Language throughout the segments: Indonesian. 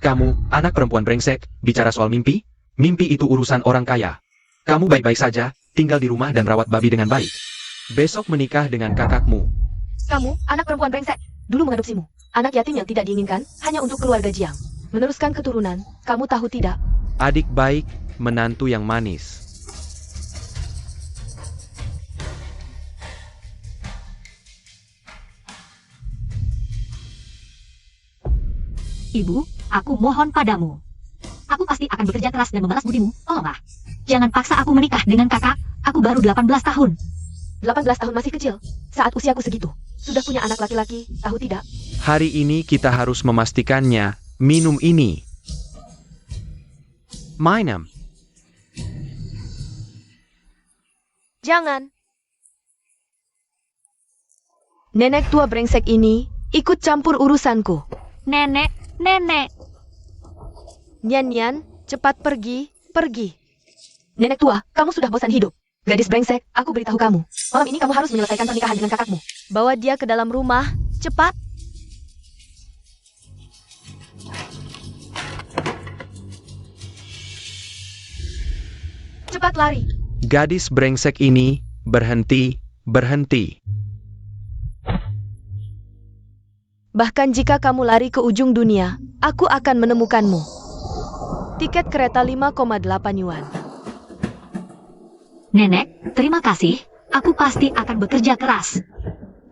Kamu, anak perempuan brengsek, bicara soal mimpi? Mimpi itu urusan orang kaya. Kamu baik-baik saja, tinggal di rumah dan rawat babi dengan baik. Besok menikah dengan kakakmu. Kamu, anak perempuan brengsek, dulu mengadopsimu. Anak yatim yang tidak diinginkan, hanya untuk keluarga jiang. Meneruskan keturunan, kamu tahu tidak? Adik baik, menantu yang manis. Ibu, aku mohon padamu. Aku pasti akan bekerja keras dan membalas budimu. Tolonglah. Jangan paksa aku menikah dengan kakak. Aku baru 18 tahun. 18 tahun masih kecil. Saat usiaku segitu. Sudah punya anak laki-laki, tahu tidak? Hari ini kita harus memastikannya. Minum ini. Minum. Jangan. Nenek tua brengsek ini ikut campur urusanku. Nenek. Nyan, cepat pergi. Nenek tua, kamu sudah bosan hidup. Gadis brengsek, aku beritahu kamu. Malam ini kamu harus menyelesaikan pernikahan dengan kakakmu. Bawa dia ke dalam rumah, cepat. Cepat lari. Gadis brengsek ini, berhenti. Bahkan jika kamu lari ke ujung dunia, aku akan menemukanmu. Tiket kereta 5,8 yuan. Nenek, terima kasih. Aku pasti akan bekerja keras.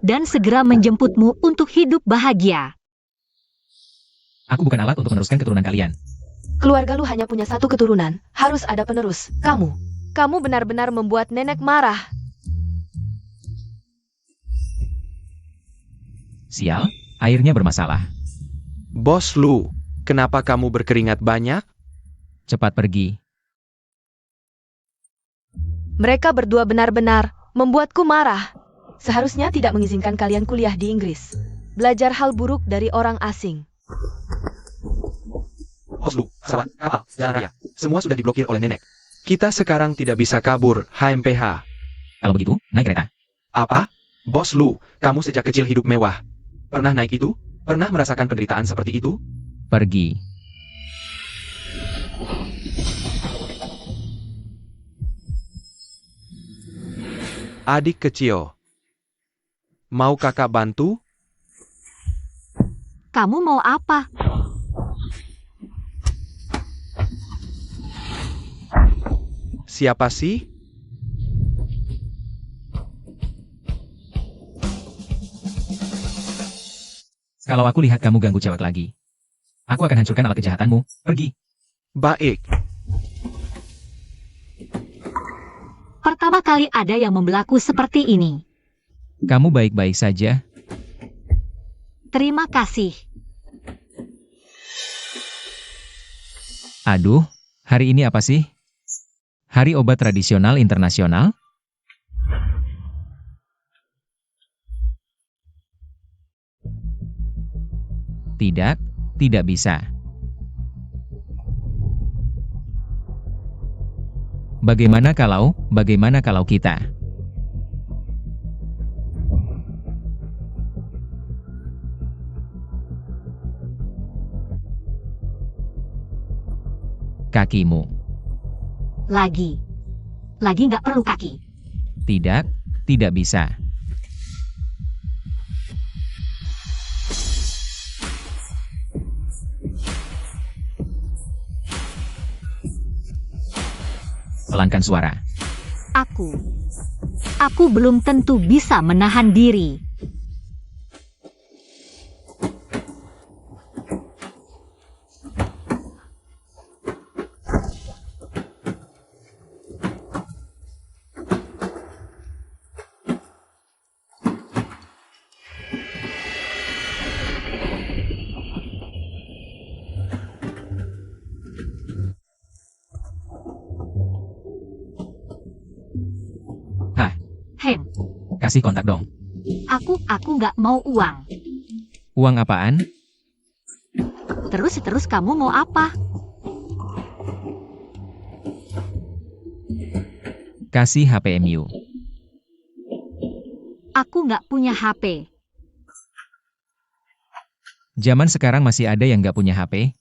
Dan segera menjemputmu untuk hidup bahagia. Aku bukan alat untuk meneruskan keturunan kalian. Keluarga lu hanya punya satu keturunan. Harus ada penerus. Kamu benar-benar membuat nenek marah. Sial, airnya bermasalah. Bos Lu, kenapa kamu berkeringat banyak? Cepat pergi. Mereka berdua benar-benar membuatku marah. Seharusnya tidak mengizinkan kalian kuliah di Inggris. Belajar hal buruk dari orang asing. Bos Lu, pesawat, kapal, jalan raya, semua sudah diblokir oleh nenek. Kita sekarang tidak bisa kabur, HMPH. Kalau begitu, naik kereta. Apa? Bos Lu, kamu sejak kecil hidup mewah. Pernah naik itu? Pernah merasakan penderitaan seperti itu? Pergi. Adik kecil. Mau kakak bantu? Kamu mau apa? Siapa sih? Kalau aku lihat kamu ganggu cewek lagi, aku akan hancurkan alat kejahatanmu. Pergi. Baik. Pertama kali ada yang membelaku seperti ini. Kamu baik-baik saja. Terima kasih. Aduh, hari ini apa sih? Hari Obat Tradisional Internasional? Tidak bisa. Bagaimana kalau kita? Kakimu. Lagi nggak perlu kaki. Tidak bisa. Pelankan suara. Aku belum tentu bisa menahan diri. Hen, Kasih kontak dong. aku nggak mau uang. Uang apaan? Terus kamu mau apa? Kasih HPMU. Aku nggak punya HP. Zaman sekarang masih ada yang nggak punya HP?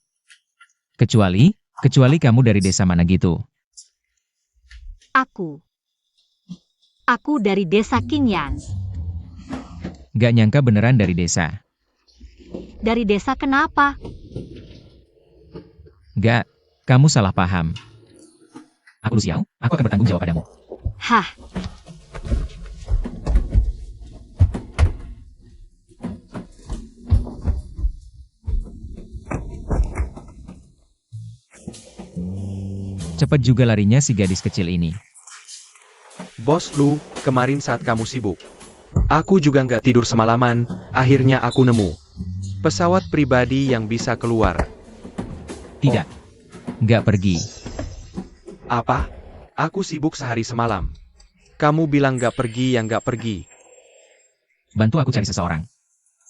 Kecuali kamu dari desa mana gitu. Aku dari desa Qingyan. Gak nyangka beneran dari desa. Dari desa kenapa? Gak, kamu salah paham. Aku Lu Xiao, aku akan bertanggung jawab padamu. Hah, Cepat juga larinya si gadis kecil ini. Bos Lu, kemarin saat kamu sibuk. Aku juga nggak tidur semalaman, akhirnya aku nemu pesawat pribadi yang bisa keluar. Tidak. Gak pergi. Apa? Aku sibuk sehari semalam. Kamu bilang nggak pergi yang nggak pergi. Bantu aku cari seseorang.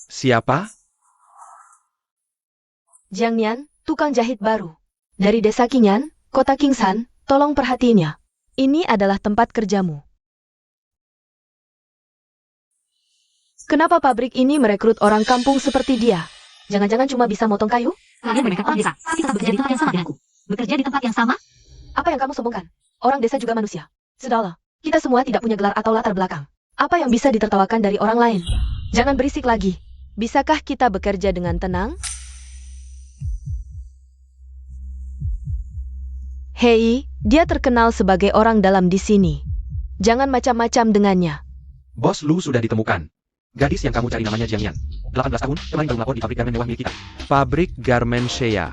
Siapa? Jiang Nian, tukang jahit baru. Dari desa Qingyan, kota Qingsan, tolong perhatiinya. Ini adalah tempat kerjamu. Kenapa pabrik ini merekrut orang kampung seperti dia? Jangan-jangan cuma bisa motong kayu? kalian mereka orang desa, tapi tetap bekerja di tempat yang sama denganku. Bekerja di tempat yang sama? Apa yang kamu sombongkan? Orang desa juga manusia. Sudahlah, kita semua tidak punya gelar atau latar belakang. Apa yang bisa ditertawakan dari orang lain? Jangan berisik lagi. Bisakah kita bekerja dengan tenang? Hei, dia terkenal sebagai orang dalam di sini. Jangan macam-macam dengannya. Bos Lu sudah ditemukan. Gadis yang kamu cari namanya Jiang Yan. 18 tahun, kemarin baru melapor di pabrik garmen mewah milik kita. Pabrik garmen Shea.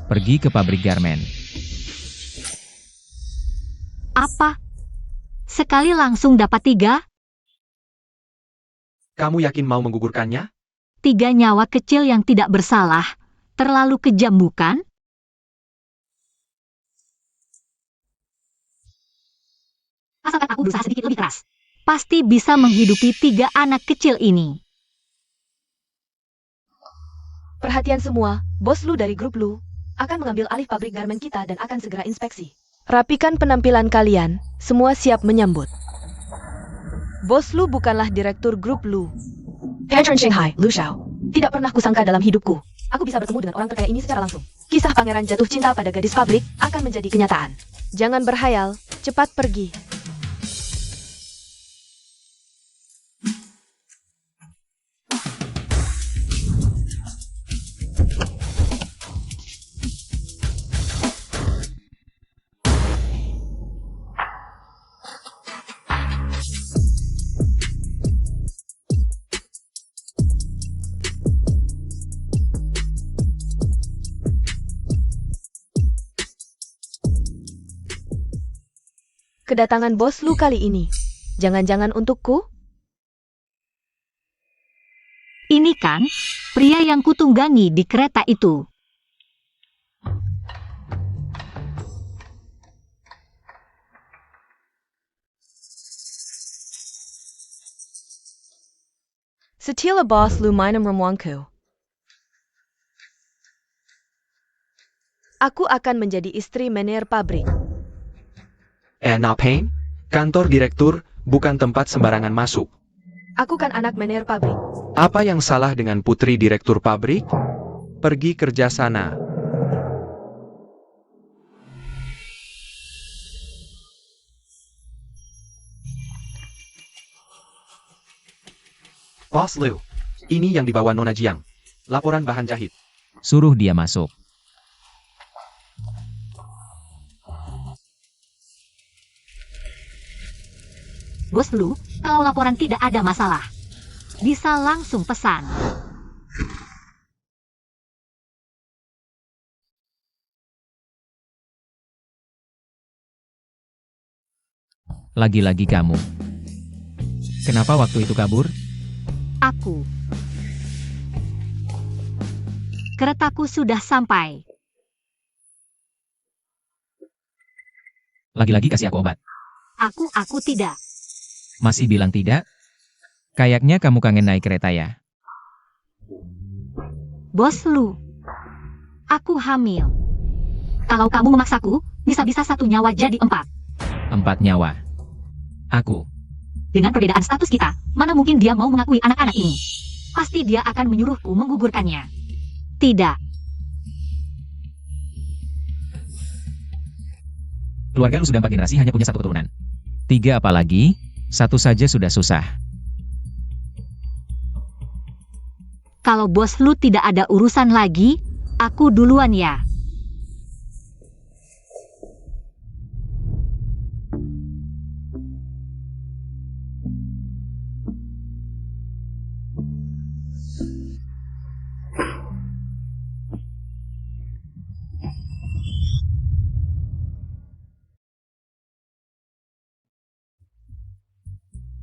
Pergi ke pabrik garmen. Apa? Sekali langsung dapat 3? Kamu yakin mau menggugurkannya? 3 nyawa kecil yang tidak bersalah. Terlalu kejam bukan? Asalkan aku berusaha sedikit lebih keras, pasti bisa menghidupi 3 anak kecil ini. Perhatian semua, Bos Lu dari grup Lu akan mengambil alih pabrik garmen kita dan akan segera inspeksi. Rapikan penampilan kalian, semua siap menyambut. Bos Lu bukanlah direktur grup Lu. Patron Shanghai, Lu Xiao. Tidak pernah kusangka dalam hidupku, aku bisa bertemu dengan orang terkaya ini secara langsung. Kisah pangeran jatuh cinta pada gadis pabrik akan menjadi kenyataan. Jangan berhayal, cepat pergi. Kedatangan Bos Lu kali ini, jangan-jangan untukku? Ini kan, pria yang kutunggangi di kereta itu. Setila Bos Lu minum ramuanku. Aku akan menjadi istri manajer pabrik. Napain? Kantor direktur, bukan tempat sembarangan masuk. Aku kan anak manajer pabrik. Apa yang salah dengan putri direktur pabrik? Pergi kerja sana. Bos Lu, ini yang dibawa Nona Jiang. Laporan bahan jahit. Suruh dia masuk. Bos Lu, kalau laporan tidak ada masalah, bisa langsung pesan. Lagi-lagi kamu. Kenapa waktu itu kabur? Aku. Keretaku sudah sampai. Lagi-lagi kasih aku obat. Aku tidak. Masih bilang tidak? Kayaknya kamu kangen naik kereta ya? Bos Lu, aku hamil. Kalau kamu memaksaku, bisa-bisa 1 nyawa jadi 4. 4 nyawa. Aku. Dengan perbedaan status kita, mana mungkin dia mau mengakui anak-anak ini? Pasti dia akan menyuruhku menggugurkannya. Tidak. Keluarga lu sudah 4 generasi hanya punya 1 keturunan. 3 apalagi, 1 saja sudah susah. Kalau bos lu tidak ada urusan lagi, aku duluan ya.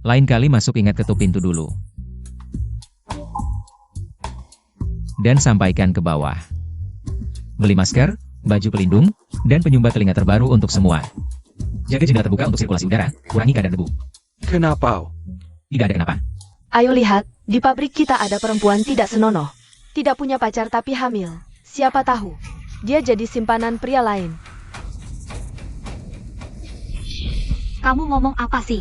Lain kali masuk ingat ketuk pintu dulu. Dan sampaikan ke bawah. Beli masker, baju pelindung, dan penyumbat telinga terbaru untuk semua. Jaga jendela terbuka untuk sirkulasi udara, kurangi kadar debu. Kenapa? Tidak ada kenapa. Ayo lihat, di pabrik kita ada perempuan tidak senonoh. Tidak punya pacar tapi hamil. Siapa tahu, dia jadi simpanan pria lain. Kamu ngomong apa sih?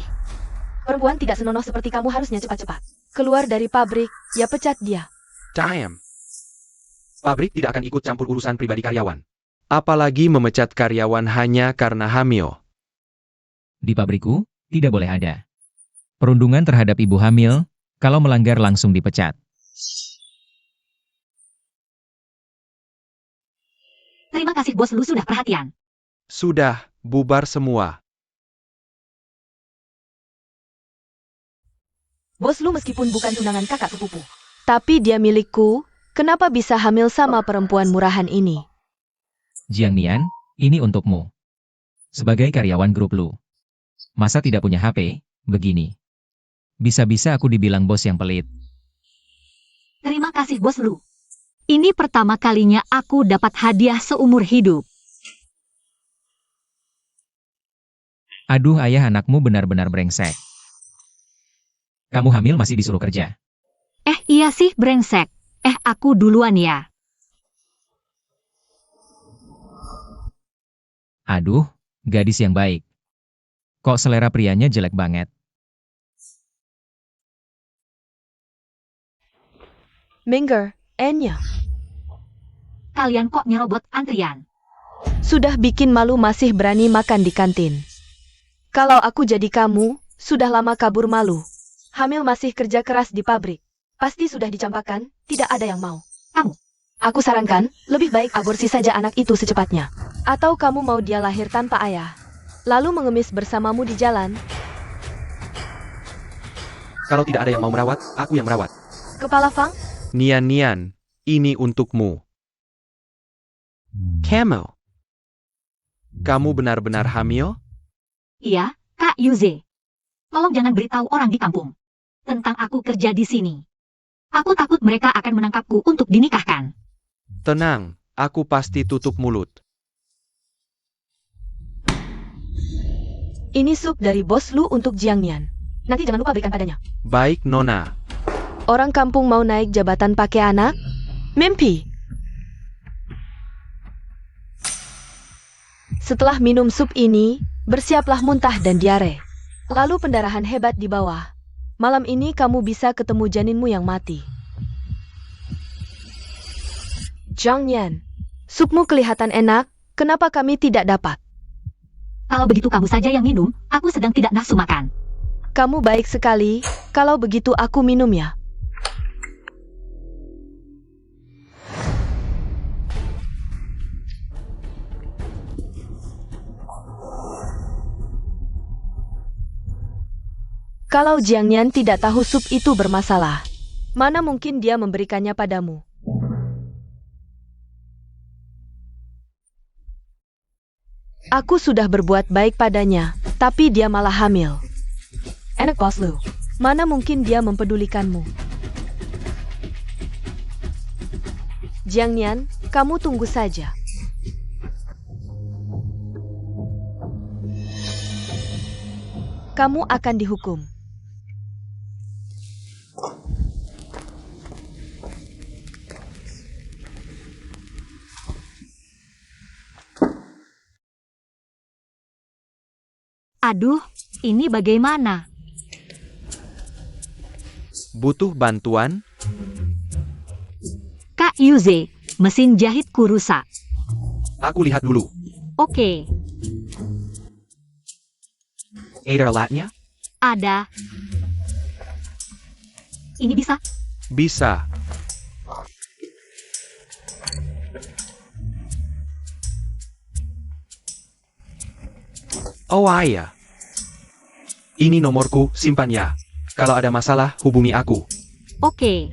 Perempuan tidak senonoh seperti kamu harusnya cepat-cepat keluar dari pabrik, ya pecat dia. Damn. Pabrik tidak akan ikut campur urusan pribadi karyawan. Apalagi memecat karyawan hanya karena hamil. Di pabrikku, tidak boleh ada perundungan terhadap ibu hamil, kalau melanggar langsung dipecat. Terima kasih bos lu sudah perhatian. Sudah, bubar semua. Bos lu meskipun bukan tunangan kakak sepupu, tapi dia milikku. Kenapa bisa hamil sama perempuan murahan ini? Jiang Nian, ini untukmu. Sebagai karyawan grup lu. Masa tidak punya HP, begini. Bisa-bisa aku dibilang bos yang pelit. Terima kasih bos lu. Ini pertama kalinya aku dapat hadiah seumur hidup. Aduh ayah anakmu benar-benar brengsek. Kamu hamil masih disuruh kerja. Iya sih brengsek. Aku duluan ya. Aduh, gadis yang baik. Kok selera prianya jelek banget? Minger, Enya, Kalian kok nyerobot antrian? sudah bikin malu masih berani makan di kantin. Kalau aku jadi kamu, sudah lama kabur malu. Hamil masih kerja keras di pabrik. Pasti sudah dicampakkan, tidak ada yang mau. Kamu? Aku sarankan, lebih baik aborsi saja anak itu secepatnya. Atau kamu mau dia lahir tanpa ayah, lalu mengemis bersamamu di jalan? Kalau tidak ada yang mau merawat, aku yang merawat. Kepala Fang? Nian, ini untukmu. Camel. Kamu benar-benar hamil? Iya, Kak Yuze. Tolong jangan beritahu orang di kampung tentang aku kerja di sini. Aku takut mereka akan menangkapku untuk dinikahkan. Tenang, aku pasti tutup mulut. Ini sup dari bos lu untuk Jiang Nian. Nanti jangan lupa berikan padanya. Baik, Nona. Orang kampung mau naik jabatan pakai anak? Mimpi. Setelah minum sup ini, bersiaplah muntah dan diare. Lalu pendarahan hebat di bawah. Malam ini kamu bisa ketemu janinmu yang mati. Jiang Nian, supmu kelihatan enak, kenapa kami tidak dapat? Kalau begitu kamu saja yang minum, aku sedang tidak nafsu makan. Kamu baik sekali, kalau begitu aku minum ya. Kalau Jiang Nian tidak tahu sup itu bermasalah, mana mungkin dia memberikannya padamu? Aku sudah berbuat baik padanya, tapi dia malah hamil. Enak bos lu, mana mungkin dia mempedulikanmu? Jiang Nian, kamu tunggu saja. Kamu akan dihukum. Aduh, ini bagaimana? Butuh bantuan? Kak Yuze, Mesin jahitku rusak. Aku lihat dulu. Oke, Ada alatnya? ada. Ini bisa? Bisa. Oh iya. Ini nomorku, simpan ya. Kalau ada masalah, hubungi aku. Oke.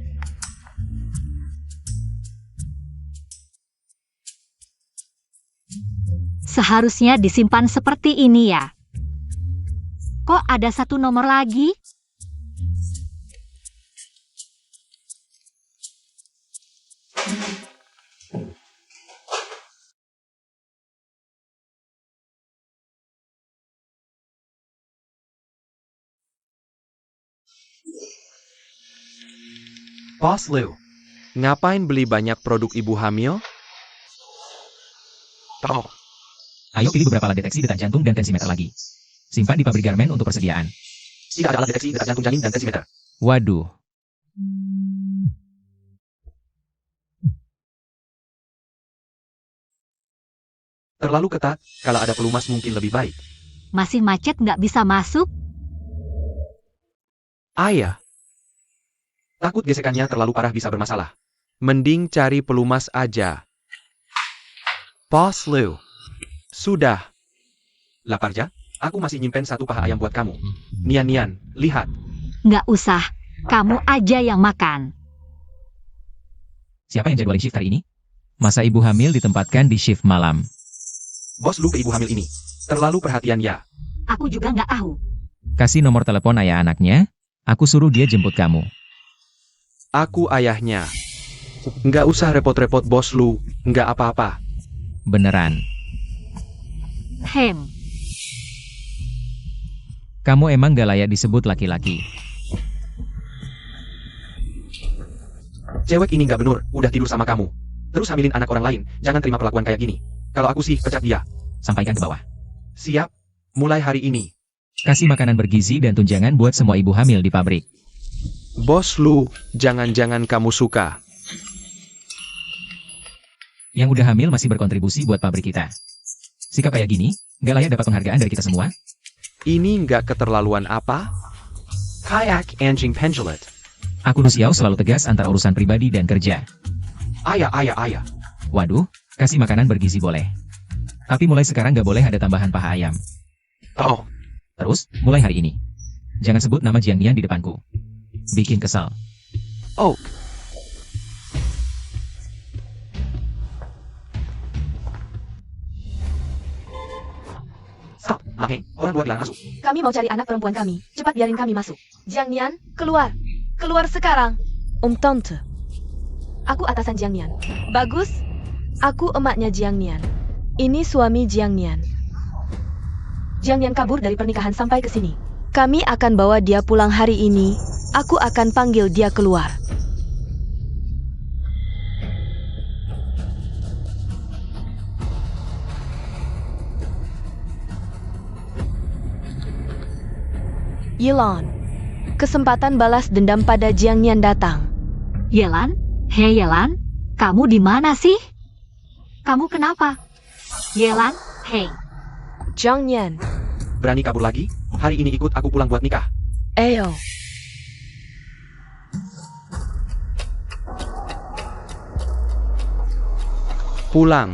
Seharusnya disimpan seperti ini ya. Kok ada satu nomor lagi? Boss Lou, ngapain beli banyak produk ibu hamil? Tahu. Ayo pilih beberapa alat deteksi detak jantung dan tensimeter lagi. Simpan di pabrik garmen untuk persediaan. Tidak ada alat deteksi detak jantung janin dan tensimeter. Waduh. Terlalu ketat, kalau ada pelumas mungkin lebih baik. Masih macet nggak bisa masuk? Ayah. Takut gesekannya terlalu parah bisa bermasalah. Mending cari pelumas aja. Boss Lou. Sudah. Lapar ja? Aku masih nyimpen satu paha ayam buat kamu. Nian, lihat. Nggak usah. Kamu aja yang makan. Siapa yang jadwalin shift hari ini? Masa ibu hamil ditempatkan di shift malam? Bos Lou ke ibu hamil ini. Terlalu perhatian ya. Aku juga nggak tahu. Kasih nomor telepon ayah anaknya. Aku suruh dia jemput kamu. Aku ayahnya. Nggak usah repot-repot Bos Lou. Nggak apa-apa. Beneran. Hem. Kamu emang gak layak disebut laki-laki. Cewek ini nggak bener, udah tidur sama kamu. Terus hamilin anak orang lain, jangan terima perlakuan kayak gini. Kalau aku sih, pecat dia. Sampaikan ke bawah. Siap. Mulai hari ini. Kasih makanan bergizi dan tunjangan buat semua ibu hamil di pabrik. Bos Lou, jangan-jangan kamu suka. Yang udah hamil masih berkontribusi buat pabrik kita. Sikap kayak gini, gak layak dapat penghargaan dari kita semua. Ini nggak keterlaluan apa? Kayak anjing penjelet. Aku Luciao selalu tegas antara urusan pribadi dan kerja. Ayah. Waduh, kasih makanan bergizi boleh. Tapi mulai sekarang gak boleh ada tambahan paha ayam. Oh, Terus, mulai hari ini. Jangan sebut nama Jiang Nian di depanku. Bikin kesal. oh. Stop, Make. Orang luar bilang masuk. Kami mau cari anak perempuan kami. Cepat biarin kami masuk. Jiang Nian, keluar. Keluar sekarang. Tante. Aku atasan Jiang Nian. Bagus. Aku emaknya Jiang Nian. Ini suami Jiang Nian. Jiang Nian kabur dari pernikahan sampai ke sini. Kami akan bawa dia pulang hari ini. Aku akan panggil dia keluar. Yilon. Kesempatan balas dendam pada Jiang Nian datang. Yelan? Hei Yelan, kamu di mana sih? Kamu kenapa? Yelan, hei. Jiang Nian. Berani kabur lagi? Hari ini ikut aku pulang buat nikah. Ayo. Pulang.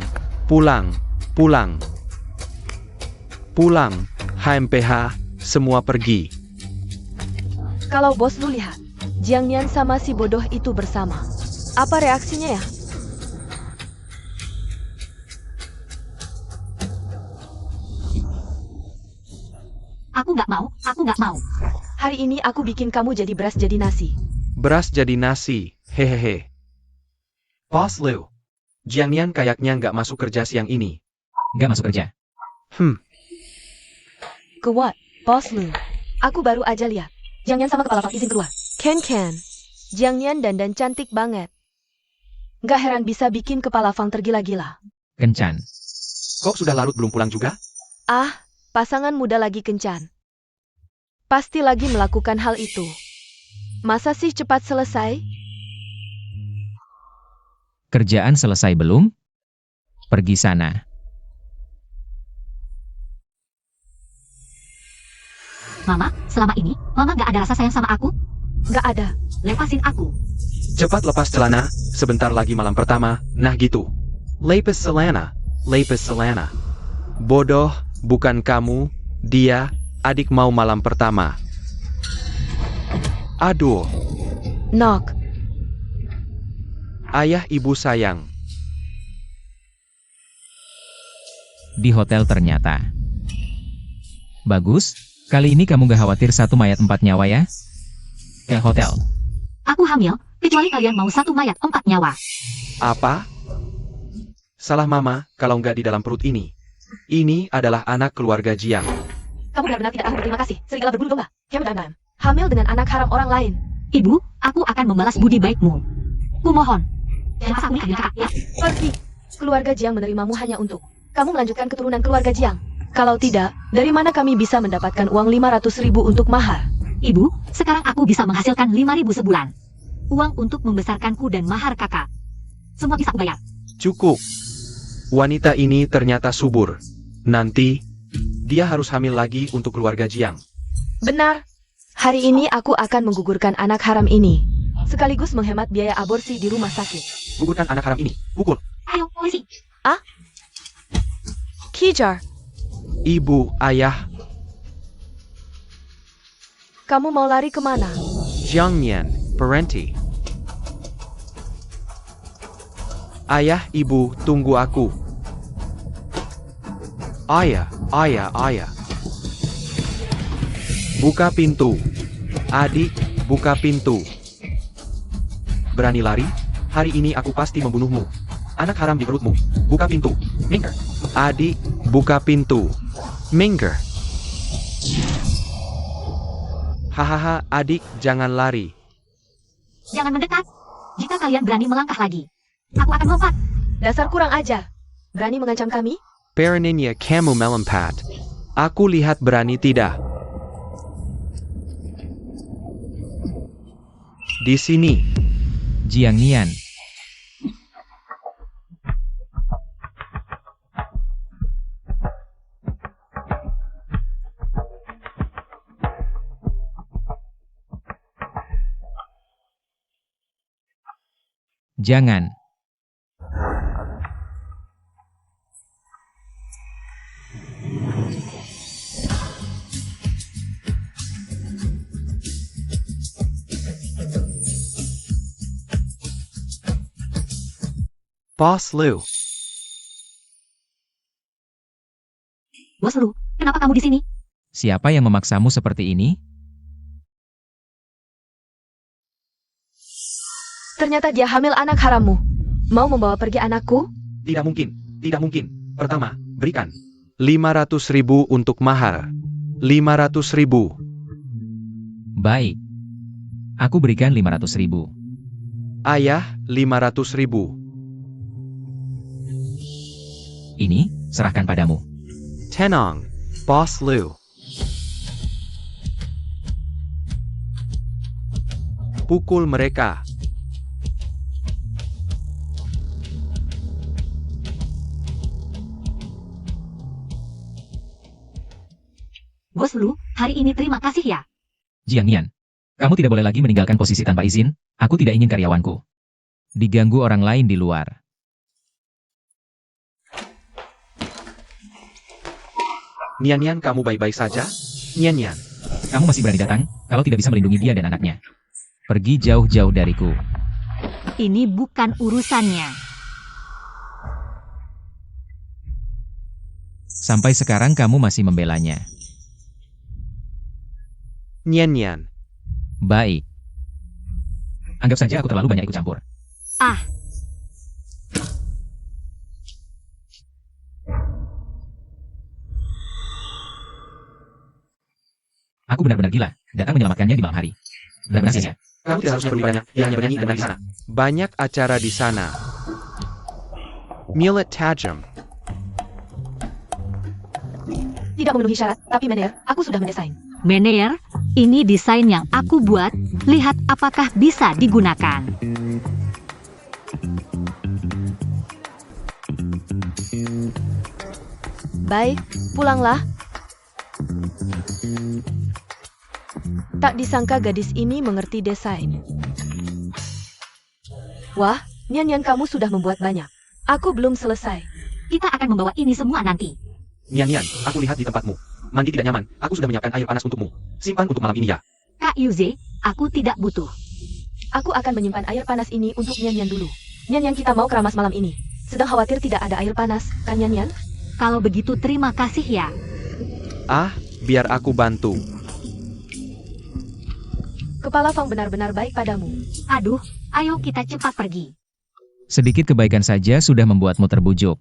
Pulang. HMPH, semua pergi. Kalau bos lu lihat, Jiang Nian sama si bodoh itu bersama. Apa reaksinya ya? Aku nggak mau. Hari ini aku bikin kamu jadi beras jadi nasi. Beras jadi nasi, hehehe. Boss Lou. Jiang Nian kayaknya nggak masuk kerja siang ini. Gak masuk kerja. Kewat, bos lu. Aku baru aja lihat. Jiang Nian sama kepala Pak izin keluar. Ken. Jiang Nian dandan cantik banget. Gak heran bisa bikin kepala Fang tergila-gila. Kencan. Kok sudah larut belum pulang juga? Ah, pasangan muda lagi kencan. Pasti lagi melakukan hal itu. Masa sih cepat selesai? Kerjaan selesai belum? Pergi sana. Mama, selama ini, Mama nggak ada rasa sayang sama aku? Nggak ada. Lepasin aku. Cepat lepas celana, sebentar lagi malam pertama, nah gitu. Lepas celana, lepas celana. Bodoh, bukan kamu, dia, adik mau malam pertama. Aduh, Knock. ayah ibu sayang. Di hotel ternyata. Bagus, kali ini kamu gak khawatir satu mayat 4 nyawa ya? Ke hotel. Aku hamil, kecuali kalian mau satu mayat 4 nyawa. Apa? Salah mama, kalau nggak di dalam perut ini. Ini adalah anak keluarga Jiang. Kamu benar-benar tidak akan berterima kasih. Serigala berbulu domba. Kamu dan hamil dengan anak haram orang lain. Ibu, aku akan membalas budi baikmu. Kumohon. Jangan paksa aku nikah dengan kakak, ya. Pergi. Keluarga Jiang menerimamu hanya untuk kamu melanjutkan keturunan keluarga Jiang. Kalau tidak, dari mana kami bisa mendapatkan uang 500.000 untuk mahar? Ibu, sekarang aku bisa menghasilkan 5.000 sebulan. Uang untuk membesarkanku dan mahar kakak. Semua bisa aku bayar. Cukup. Wanita ini ternyata subur. Nanti, dia harus hamil lagi untuk keluarga Jiang. Benar. Hari ini aku akan menggugurkan anak haram ini. Sekaligus menghemat biaya aborsi di rumah sakit. Gugurkan anak haram ini. Pukul. Ayo, polisi. Kijar, Ibu, ayah, kamu mau lari kemana? Jiang Nian, Parenti. Ayah, ibu, tunggu aku. Ayah, ayah, ayah. Buka pintu. Adik, buka pintu. Berani lari? Hari ini aku pasti membunuhmu. Anak haram di perutmu. Buka pintu. Minggir. Adik, buka pintu. Minggir. Hahaha, adik, jangan lari. Jangan mendekat. Jika kalian berani melangkah lagi, aku akan lompat. Dasar kurang ajar. Berani mengancam kami? Peraninya kamu melompat. Aku lihat berani tidak. Di sini. Jiang Nian. Jangan. Boss Lu. Bos Lu, kenapa kamu di sini? Siapa yang memaksamu seperti ini? Ternyata dia hamil anak harammu. Mau membawa pergi anakku? Tidak mungkin. Tidak mungkin. Pertama, berikan 500.000 untuk mahar. 500.000. Baik. Aku berikan 500.000. Ayah, 500.000. Ini, serahkan padamu. Tenang, Boss Lu. Pukul mereka. Bos Lu, hari ini terima kasih ya. Jiang Nian, kamu tidak boleh lagi meninggalkan posisi tanpa izin. Aku tidak ingin karyawanku diganggu orang lain di luar. Nian-Nian, kamu baik-baik saja? Nian-Nian. Kamu masih berani datang, kalau tidak bisa melindungi dia dan anaknya. Pergi jauh-jauh dariku. Ini bukan urusannya. Sampai sekarang kamu masih membelanya. Nian-Nian. Baik. Anggap saja aku terlalu banyak ikut campur. Ah, Aku benar-benar gila, datang menyelamatkannya di malam hari. Benar-benar saja. Kamu tidak harusnya beli banyak, dia hanya bernyanyi dan main di sana. Banyak acara di sana. Milet tajam. Tidak memenuhi syarat, tapi Mener, aku sudah mendesain. Mener, ini desain yang aku buat. Lihat apakah bisa digunakan. Baik, pulanglah. Tak disangka gadis ini mengerti desain. Wah, Nyan-Nyan kamu sudah membuat banyak. Aku belum selesai. Kita akan membawa ini semua nanti. Nian, aku lihat di tempatmu. Mandi tidak nyaman, aku sudah menyiapkan air panas untukmu. Simpan untuk malam ini ya. Kak Yuze, aku tidak butuh. Aku akan menyimpan air panas ini untuk Nyan-Nyan dulu. Nyan-Nyan kita mau keramas malam ini. Sedang khawatir tidak ada air panas, kan Nyan-Nyan? Kalau begitu terima kasih ya. Ah, biar aku bantu. Kepala Fang benar-benar baik padamu. Aduh, ayo kita cepat pergi. Sedikit kebaikan saja sudah membuatmu terbujuk.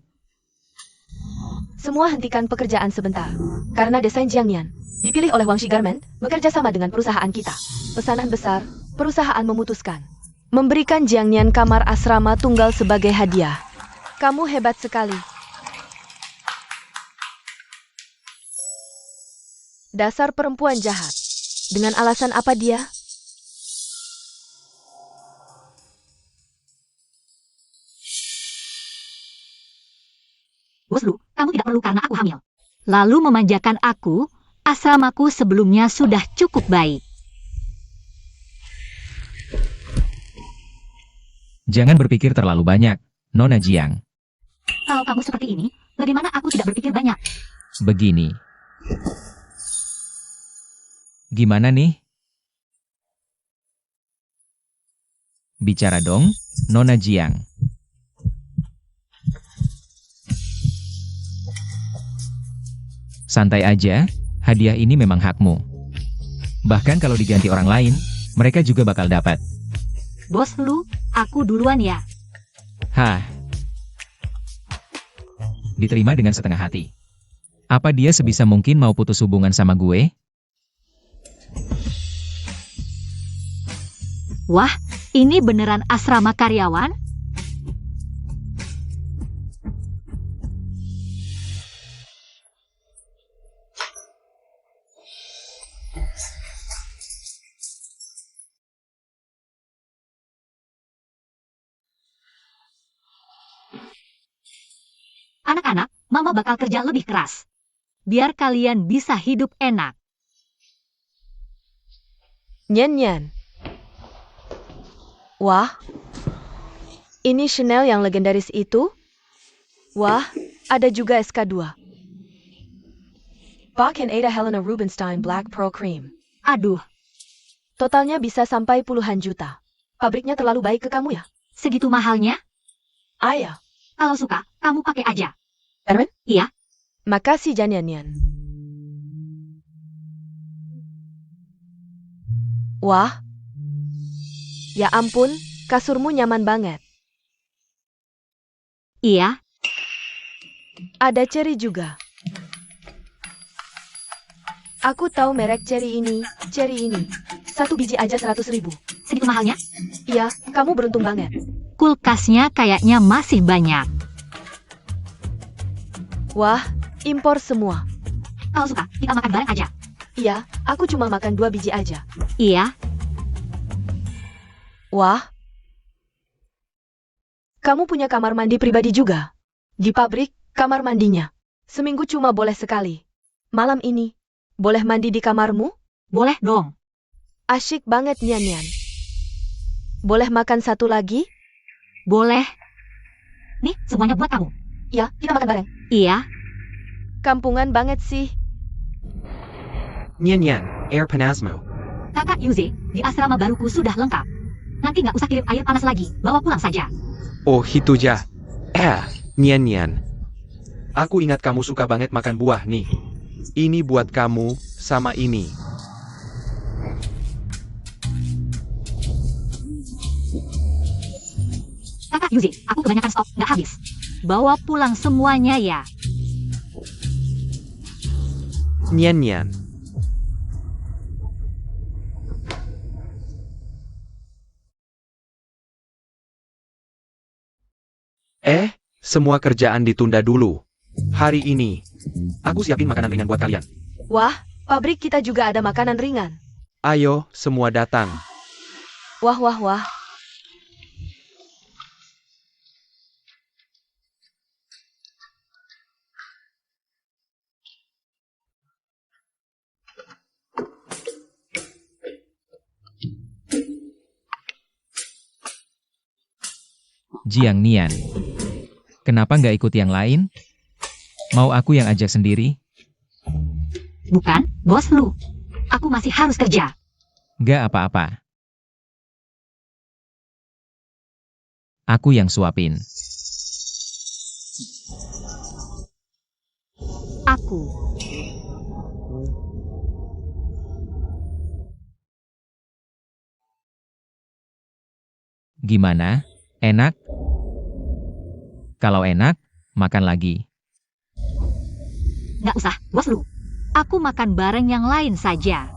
Semua hentikan pekerjaan sebentar. Karena desain Jiang Nian dipilih oleh Wangxi Garment bekerja sama dengan perusahaan kita. Pesanan besar, perusahaan memutuskan memberikan Jiang Nian kamar asrama tunggal sebagai hadiah. Kamu hebat sekali. Dasar perempuan jahat. Dengan alasan apa dia? Bos Lu, kamu tidak perlu karena aku hamil. Lalu memanjakan aku, asramaku sebelumnya sudah cukup baik. Jangan berpikir terlalu banyak, Nona Jiang. Kalau kamu seperti ini, bagaimana aku tidak berpikir banyak? Begini. Gimana nih? Bicara dong, Nona Jiang. Santai aja, hadiah ini memang hakmu. Bahkan kalau diganti orang lain, mereka juga bakal dapat. Bos Lu, aku duluan ya. Hah. Diterima dengan setengah hati. Apa dia sebisa mungkin mau putus hubungan sama gue? Wah, ini beneran asrama karyawan? Anak-anak, Mama bakal kerja lebih keras. Biar kalian bisa hidup enak. Nyan-Nyan. Wah, ini Chanel yang legendaris itu? Wah, ada juga SK2. Bach and Ada Helena Rubinstein Black Pearl Cream. Aduh, Totalnya bisa sampai puluhan juta. Pabriknya terlalu baik ke kamu ya? segitu mahalnya? Ayah. Kalau suka, kamu pakai aja. Erwin? Iya, Makasih Nyan-Nyan. Wah. Ya ampun, kasurmu nyaman banget. iya. Ada ceri juga. Aku tahu merek ceri ini. Satu biji aja 100.000. Segitu mahalnya? Iya, kamu beruntung banget. Kulkasnya kayaknya masih banyak. Wah, impor semua. Kalau suka, kita makan bareng aja. Iya, aku cuma makan 2 biji aja. Iya, Wah. Kamu punya kamar mandi pribadi juga? Di pabrik, kamar mandinya. Seminggu cuma boleh sekali. Malam ini, boleh mandi di kamarmu? boleh dong. Asyik banget Nyan-Nyan. Boleh makan satu lagi? Boleh. Nih, semuanya buat kamu. Ya, kita makan bareng. Iya, Kampungan banget sih. Nian, air panasmo. Kakak Yuze, di asrama baruku sudah lengkap. Nanti nggak usah kirim air panas lagi, bawa pulang saja. Oh, itu ja. Nian. Aku ingat kamu suka banget makan buah nih. Ini buat kamu, sama ini. Kakak Yuze, aku kebanyakan stok, nggak habis. Bawa pulang semuanya ya. Nian. Semua kerjaan ditunda dulu. Hari ini, aku siapin makanan ringan buat kalian. Wah, pabrik kita juga ada makanan ringan. Ayo, semua datang. Wah. Jiang Nian. Kenapa nggak ikut yang lain? Mau aku yang ajak sendiri? Bukan, Bos Lu. Aku masih harus kerja. Nggak apa-apa. Aku yang suapin. Aku. Gimana? Enak? Kalau enak, makan lagi. Nggak usah, Bos Lu. Aku makan bareng yang lain saja.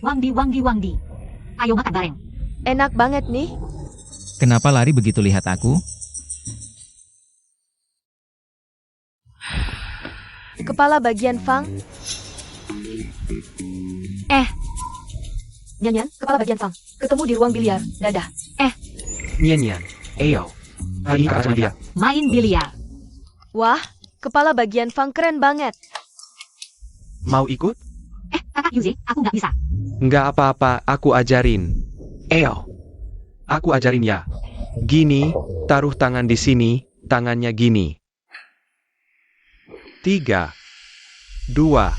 Wangdi. Ayo makan bareng. Enak banget nih. Kenapa lari begitu lihat aku? Kepala bagian Fang. Nyanyian, kepala bagian Fang. Ketemu di ruang biliar. Dadah. Nian, ayo. Hari ke acara dia. Main biliar. Wah, kepala bagian Fang keren banget. Mau ikut? Kakak Yuze, aku nggak bisa. Nggak apa-apa, aku ajarin. Ayo. Aku ajarin ya. Gini, taruh tangan di sini, tangannya gini. 3, 2.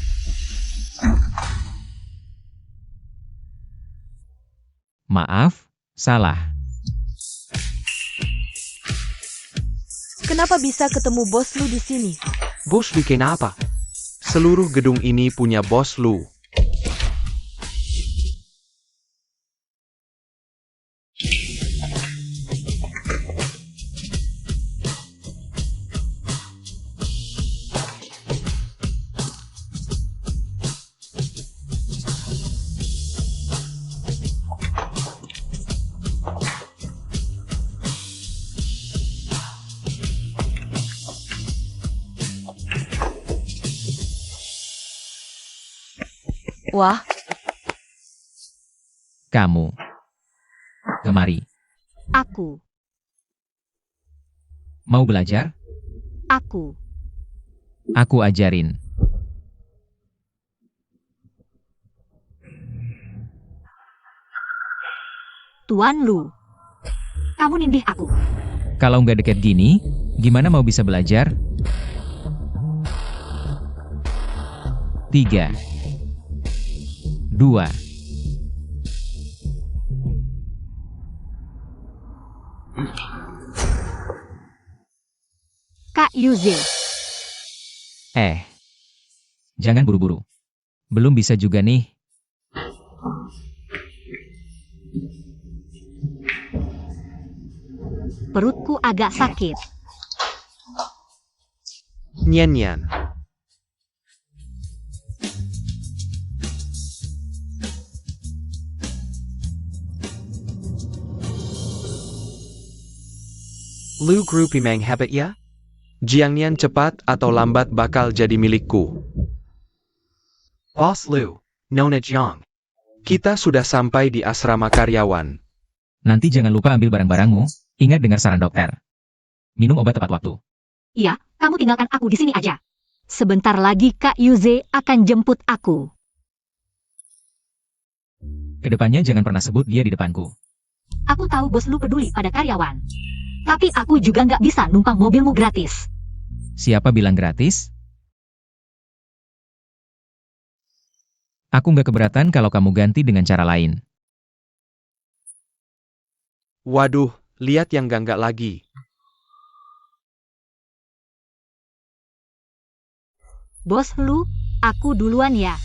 Maaf, salah. Kenapa bisa ketemu Bos Lu di sini? Bos Lu kenapa? Seluruh gedung ini punya Bos Lu. Wah, Kamu. Kemari. Aku. Mau belajar? Aku. Aku ajarin. Tuan Lu. Kamu nindih aku. Kalau nggak deket gini, gimana mau bisa belajar? 3, 2. Kak Yuze. Jangan buru-buru. Belum bisa juga nih. Perutku agak sakit. Nian. Lu grup memang hebat ya? Jiang Nian cepat atau lambat bakal jadi milikku. Boss Lu, Nona Jiang. Kita sudah sampai di asrama karyawan. Nanti jangan lupa ambil barang-barangmu. Ingat dengar saran dokter. Minum obat tepat waktu. Iya, kamu tinggalkan aku di sini aja. Sebentar lagi Kak Yuze akan jemput aku. Kedepannya jangan pernah sebut dia di depanku. Aku tahu Bos Lu peduli pada karyawan. Tapi aku juga nggak bisa numpang mobilmu gratis. Siapa bilang gratis? Aku nggak keberatan kalau kamu ganti dengan cara lain. Waduh, lihat yang enggak lagi. Bos Lu, aku duluan ya.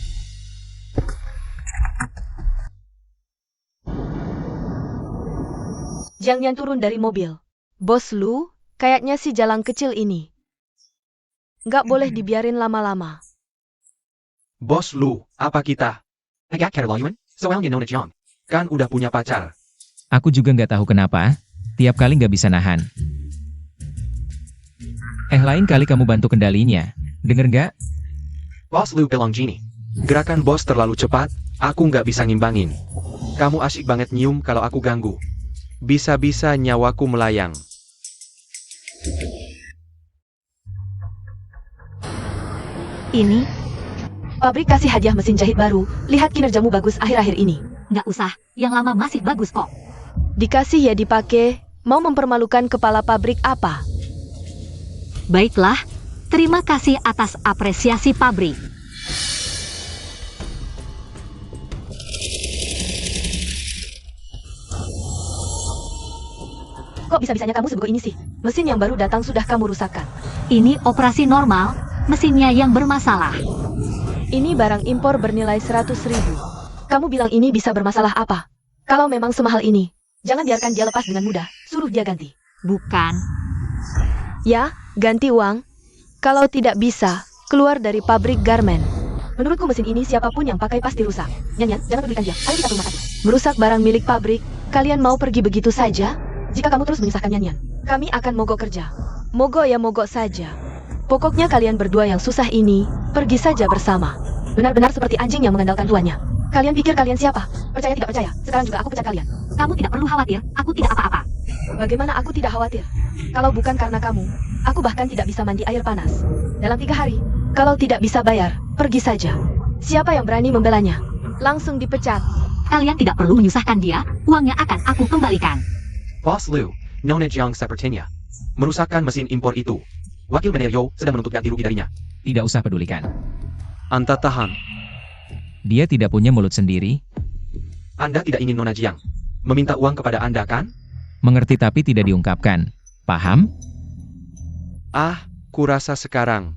Jiang turun dari mobil. Bos Lu, kayaknya si jalan kecil ini. Nggak boleh dibiarin lama-lama. Bos Lu, apa kita? Agak keterlaluan, soalnya Nona Jiang. Kan udah punya pacar. Aku juga nggak tahu kenapa. Tiap kali nggak bisa nahan. Lain kali kamu bantu kendalinya. Denger nggak? Bos Lu bilang gini. Gerakan bos terlalu cepat, aku nggak bisa ngimbangin. Kamu asyik banget nyium kalau aku ganggu. Bisa-bisa nyawaku melayang. Ini, Pabrik kasih hadiah mesin jahit baru. Lihat kinerjamu bagus akhir-akhir ini. nggak usah, yang lama masih bagus kok. Dikasih ya dipakai. Mau mempermalukan kepala pabrik apa? Baiklah, terima kasih atas apresiasi pabrik. Kok bisa-bisanya kamu sebego ini sih? Mesin yang baru datang sudah kamu rusakkan. Ini operasi normal, mesinnya yang bermasalah. Ini barang impor bernilai 100.000. Kamu bilang ini bisa bermasalah apa? Kalau memang semahal ini, jangan biarkan dia lepas dengan mudah. Suruh dia ganti. Bukan. Ya, ganti uang. Kalau tidak bisa, keluar dari pabrik garmen. Menurutku mesin ini siapapun yang pakai pasti rusak. Nyan, jangan pedulikan dia. Ayo kita ke rumah sakit. Merusak barang milik pabrik. Kalian mau pergi begitu saja? Jika kamu terus menyusahkan Nyan, kami akan mogok kerja. Mogok ya mogok saja. Pokoknya kalian berdua yang susah ini, pergi saja bersama. Benar-benar seperti anjing yang mengandalkan tuannya. Kalian pikir kalian siapa? Percaya tidak percaya? Sekarang juga aku pecat kalian. Kamu tidak perlu khawatir, aku tidak apa-apa. Bagaimana aku tidak khawatir? Kalau bukan karena kamu, aku bahkan tidak bisa mandi air panas. Dalam 3 hari, kalau tidak bisa bayar, pergi saja. Siapa yang berani membelanya? Langsung dipecat. Kalian tidak perlu menyusahkan dia, uangnya akan aku kembalikan. Boss Lu, Nona Jiang sepertinya merusakkan mesin impor itu. Wakil manajer sedang menuntut ganti rugi darinya. Tidak usah pedulikan. Anta tahan. Dia tidak punya mulut sendiri. Anda tidak ingin Nona Jiang meminta uang kepada Anda kan? Mengerti tapi tidak diungkapkan. Paham? Ah, kurasa sekarang.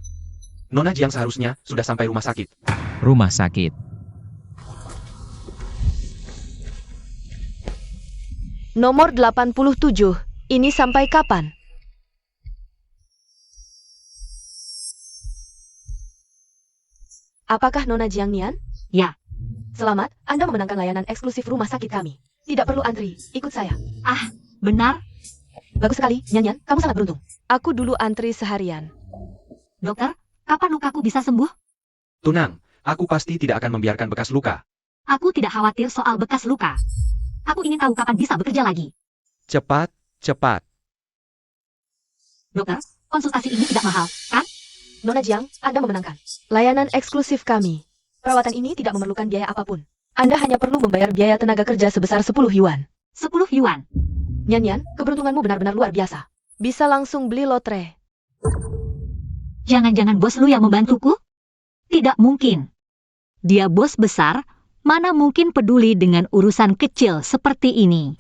Nona Jiang seharusnya sudah sampai rumah sakit. Rumah sakit. Nomor 87, ini sampai kapan? Apakah Nona Jiang Nian? Ya. Selamat, Anda memenangkan layanan eksklusif rumah sakit kami. Tidak perlu antri, ikut saya. Ah, benar? Bagus sekali, Nyan, kamu sangat beruntung. Aku dulu antri seharian. Dokter, kapan lukaku bisa sembuh? Tenang, aku pasti tidak akan membiarkan bekas luka. Aku tidak khawatir soal bekas luka. Aku ingin tahu kapan bisa bekerja lagi. Cepat, cepat. Dokter, konsultasi ini tidak mahal, kan? Nona Jiang, Anda memenangkan layanan eksklusif kami. Perawatan ini tidak memerlukan biaya apapun. Anda hanya perlu membayar biaya tenaga kerja sebesar 10 yuan. 10 yuan. Nyan, keberuntunganmu benar-benar luar biasa. Bisa langsung beli lotre. Jangan-jangan bos lu yang membantuku? Tidak mungkin. Dia bos besar, mana mungkin peduli dengan urusan kecil seperti ini.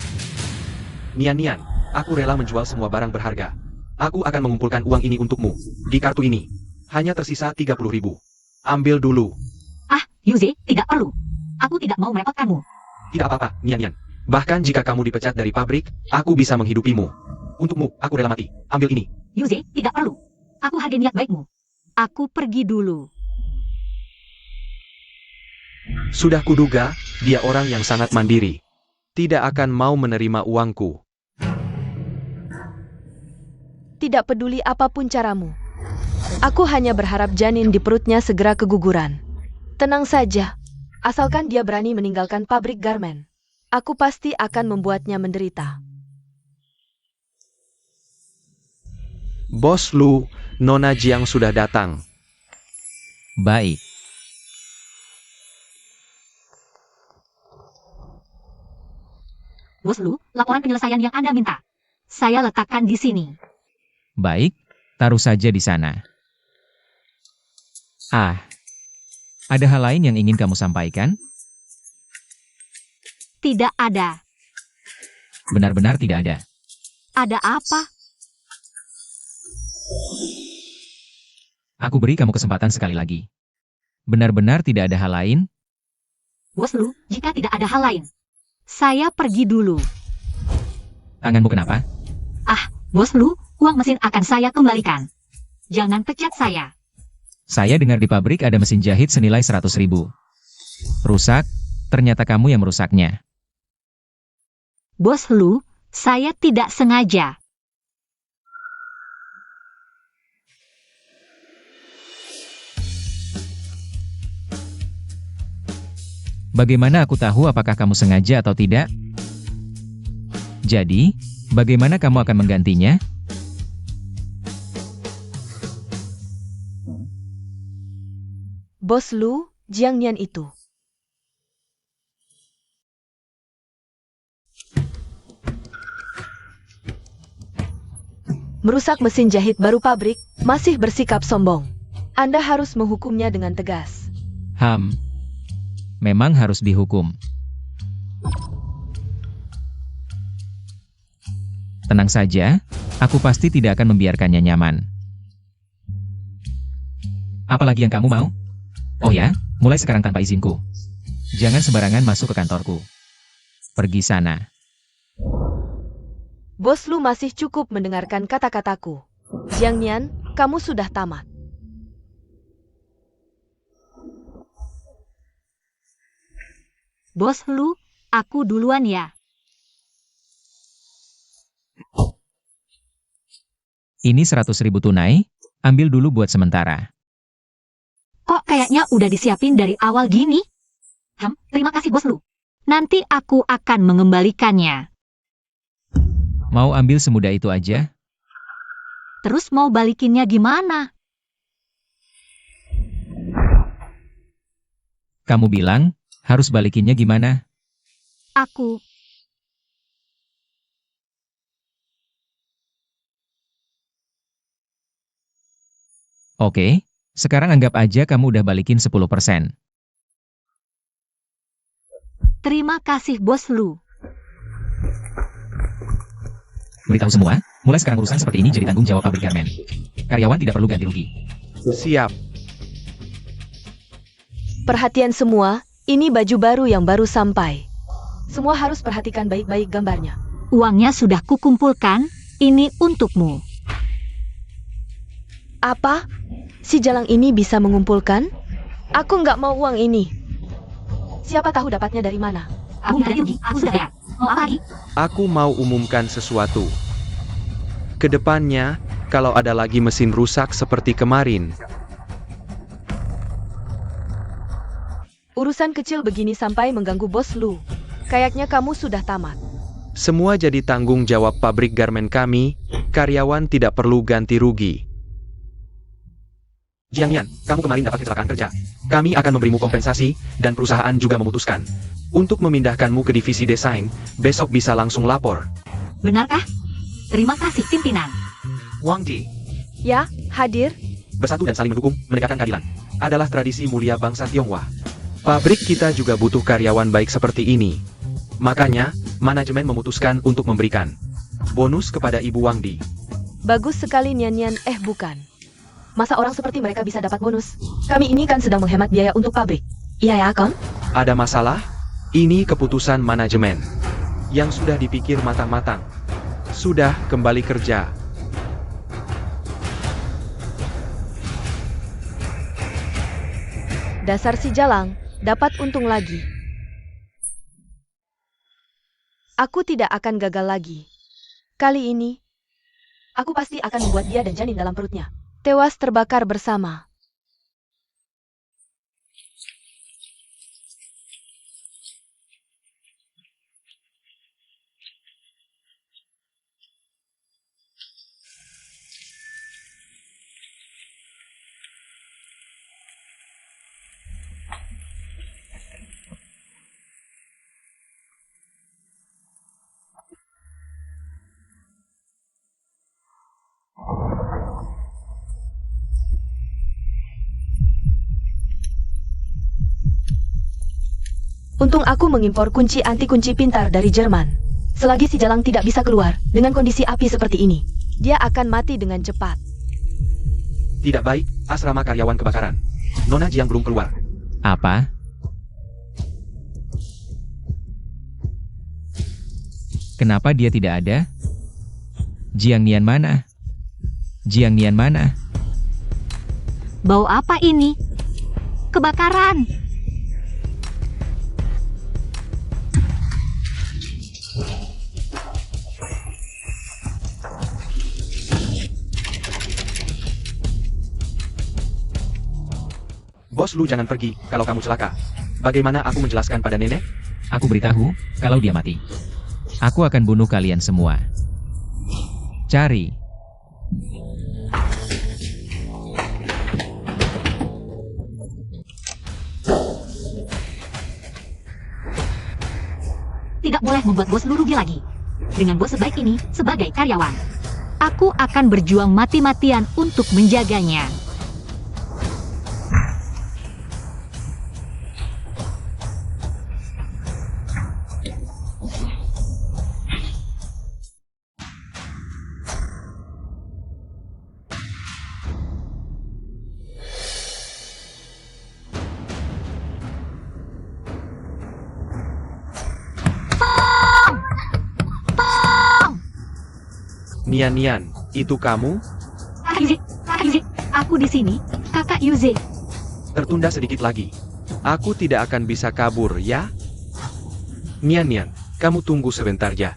Nian, aku rela menjual semua barang berharga. Aku akan mengumpulkan uang ini untukmu. Di kartu ini, hanya tersisa 30.000. Ambil dulu. Ah, Yuze, tidak perlu. Aku tidak mau merepotkanmu. Tidak apa-apa, Nian. Bahkan jika kamu dipecat dari pabrik, aku bisa menghidupimu. Untukmu, aku rela mati. Ambil ini. Yuze, tidak perlu. Aku hargai niat baikmu. Aku pergi dulu. Sudah kuduga, dia orang yang sangat mandiri. Tidak akan mau menerima uangku. Tidak peduli apapun caramu. Aku hanya berharap janin di perutnya segera keguguran. Tenang saja. Asalkan dia berani meninggalkan pabrik garmen. Aku pasti akan membuatnya menderita. Bos Lu, Nona Jiang sudah datang. Baik. Bos lu, laporan penyelesaian yang Anda minta. Saya letakkan di sini. Baik, taruh saja di sana. Ah, ada hal lain yang ingin kamu sampaikan? Tidak ada. Benar-benar tidak ada. Ada apa? Aku beri kamu kesempatan sekali lagi. Benar-benar tidak ada hal lain? Bos lu, jika tidak ada hal lain, saya pergi dulu. Tanganmu kenapa? Ah, bos lu, uang mesin akan saya kembalikan. Jangan pecat saya. Saya dengar di pabrik ada mesin jahit senilai 100.000. Rusak, ternyata kamu yang merusaknya. Bos lu, saya tidak sengaja. Bagaimana aku tahu apakah kamu sengaja atau tidak? Jadi, bagaimana kamu akan menggantinya? Bos Lu, Jiang Nian itu. merusak mesin jahit baru pabrik, masih bersikap sombong. Anda harus menghukumnya dengan tegas. Memang harus dihukum. Tenang saja, aku pasti tidak akan membiarkannya nyaman. Apalagi yang kamu mau? Oh ya, mulai sekarang tanpa izinku. Jangan sembarangan masuk ke kantorku. Pergi sana. Bos Lu masih cukup mendengarkan kata-kataku. Jiang Nian, kamu sudah tamat. Bos Lu, aku duluan ya. Ini 100.000 tunai, ambil dulu buat sementara. Kok kayaknya udah disiapin dari awal gini? Terima kasih Bos Lu. Nanti aku akan mengembalikannya. Mau ambil semudah itu aja? Terus mau balikinnya gimana? Kamu bilang, harus balikinnya gimana? Aku Oke, sekarang anggap aja kamu udah balikin 10%. terima kasih Bos Lu. Beritahu semua, mulai sekarang urusan seperti ini jadi tanggung jawab pabrik garmen. Karyawan tidak perlu ganti rugi. Siap. Perhatian semua, ini baju baru yang baru sampai. Semua harus perhatikan baik-baik gambarnya. Uangnya sudah kukumpulkan, ini untukmu. Apa? Si Jalang ini bisa mengumpulkan? Aku nggak mau uang ini. Siapa tahu dapatnya dari mana? Aku minta rugi, aku sudah bayar. Mau apa lagi? Aku mau umumkan sesuatu. Kedepannya, kalau ada lagi mesin rusak seperti kemarin, Urusan kecil begini sampai mengganggu Bos Lu. Kayaknya kamu sudah tamat. semua jadi tanggung jawab pabrik garmen kami, karyawan tidak perlu ganti rugi. Jiang Nian, kamu kemarin dapat kecelakaan kerja. Kami akan memberimu kompensasi, dan perusahaan juga memutuskan untuk memindahkanmu ke divisi desain, besok bisa langsung lapor. Benarkah? Terima kasih pimpinan. Wang Ji, Ya, hadir. bersatu dan saling mendukung, menegakkan keadilan, adalah tradisi mulia bangsa Tionghoa. Pabrik kita juga butuh karyawan baik seperti ini. Makanya, manajemen memutuskan untuk memberikan bonus kepada Ibu Wang Di. Bagus sekali Nian Nian, bukan. Masa orang seperti mereka bisa dapat bonus? Kami ini kan sedang menghemat biaya untuk pabrik. Iya ya, Kang? Ada masalah? Ini keputusan manajemen yang sudah dipikir matang-matang. Sudah, kembali kerja. Dasar si Jalang, dapat untung lagi. Aku tidak akan gagal lagi. Kali ini, aku pasti akan membuat dia dan janin dalam perutnya tewas terbakar bersama. Untung aku mengimpor kunci anti-kunci pintar dari Jerman. Selagi si Jalang tidak bisa keluar, dengan kondisi api seperti ini, dia akan mati dengan cepat. Tidak baik, asrama karyawan kebakaran. Nona Jiang belum keluar. Apa? Kenapa dia tidak ada? Jiang Nian mana? Jiang Nian mana? Bau apa ini? Kebakaran. Bos Lu jangan pergi, kalau kamu celaka. Bagaimana aku menjelaskan pada nenek? Aku beritahu, kalau dia mati. Aku akan bunuh kalian semua. Cari. Tidak boleh membuat bos lu rugi lagi. Dengan bos sebaik ini, sebagai karyawan. Aku akan berjuang mati-matian untuk menjaganya. Nian, itu kamu? Kakak Yuze, aku di sini, Kakak Yuze. Tertunda sedikit lagi. Aku tidak akan bisa kabur, ya? Nian, kamu tunggu sebentar ya.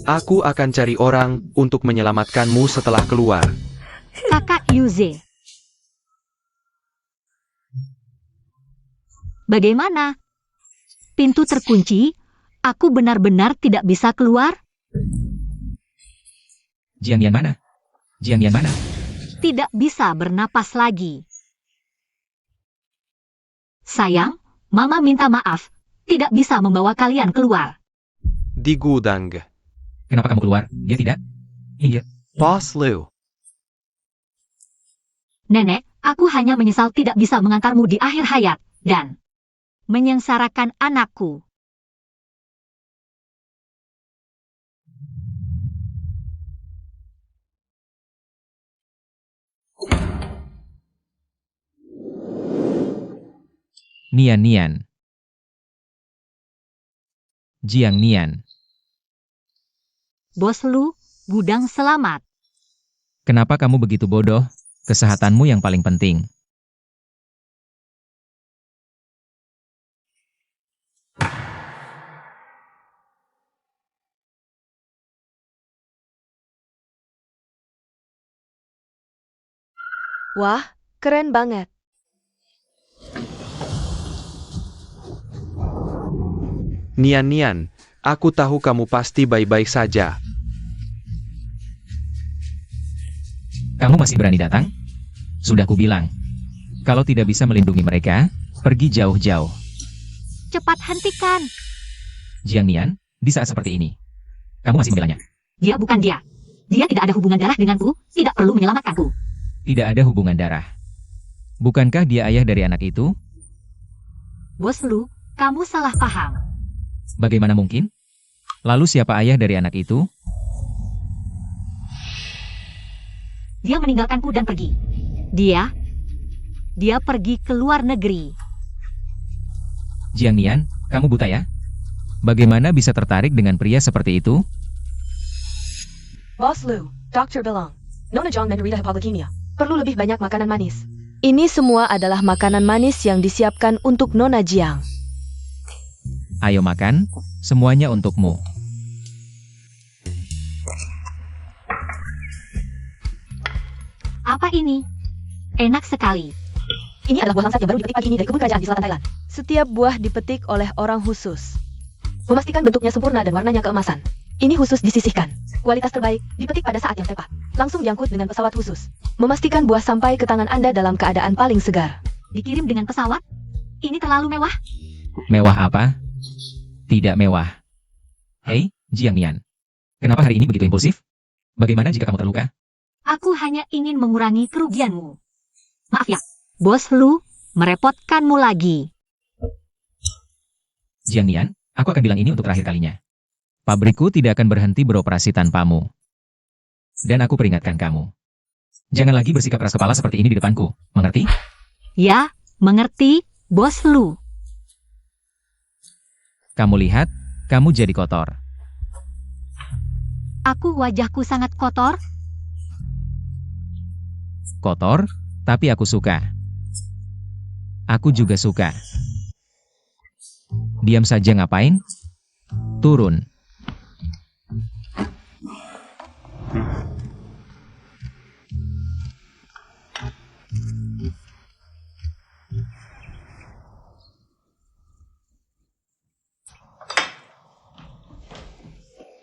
Aku akan cari orang untuk menyelamatkanmu setelah keluar. Kakak Yuze. Bagaimana? Pintu terkunci, aku benar-benar tidak bisa keluar? Jiang Nian mana? Jiang Nian mana? Tidak bisa bernapas lagi. Sayang, Mama minta maaf, tidak bisa membawa kalian keluar. Di gudang. Kenapa kamu keluar? Dia tidak? Iya. Boss Lu. Nenek, aku hanya menyesal tidak bisa mengantarmu di akhir hayat, dan menyengsarakan anakku. Nian. Jiang Nian. Bos Lu, gudang selamat. Kenapa kamu begitu bodoh? Kesehatanmu yang paling penting. Wah, keren banget. Nian, aku tahu kamu pasti baik-baik saja. Kamu masih berani datang? Sudah kubilang. Kalau tidak bisa melindungi mereka, pergi jauh-jauh. Cepat hentikan. Jiang Nian, di saat seperti ini, kamu masih membelanya. Dia bukan dia. Dia tidak ada hubungan darah denganku, tidak perlu menyelamatkanku. Tidak ada hubungan darah. Bukankah dia ayah dari anak itu? Bos Lu, kamu salah paham. Bagaimana mungkin? Lalu siapa ayah dari anak itu? Dia meninggalkanku dan pergi. Dia pergi ke luar negeri. Jiang Nian, kamu buta ya? Bagaimana bisa tertarik dengan pria seperti itu? Boss Lu, Dr. bilang, Nona Jiang menderita hypoglikemia. Perlu lebih banyak makanan manis. Ini semua adalah makanan manis yang disiapkan untuk Nona Jiang. Ayo makan, semuanya untukmu. Apa ini? Enak sekali. Ini adalah buah langsat yang baru dipetik pagi ini dari kebun kerajaan di selatan Thailand. Setiap buah dipetik oleh orang khusus. Memastikan bentuknya sempurna dan warnanya keemasan. Ini khusus disisihkan. Kualitas terbaik, dipetik pada saat yang tepat. Langsung diangkut dengan pesawat khusus. Memastikan buah sampai ke tangan Anda dalam keadaan paling segar. Dikirim dengan pesawat? Ini terlalu mewah. Mewah apa? Tidak mewah. Hei, Jiang Nian. Kenapa hari ini begitu impulsif? Bagaimana jika kamu terluka? Aku hanya ingin mengurangi kerugianmu. Maaf ya, Bos Lu, merepotkanmu lagi. Jiang Nian, aku akan bilang ini untuk terakhir kalinya. Pabrikku tidak akan berhenti beroperasi tanpamu. Dan aku peringatkan kamu. Jangan lagi bersikap keras kepala seperti ini di depanku, mengerti? Ya, mengerti, Bos Lu. Kamu lihat, kamu jadi kotor. Aku wajahku sangat kotor. Kotor, tapi aku suka. Aku juga suka. Diam saja ngapain? Turun.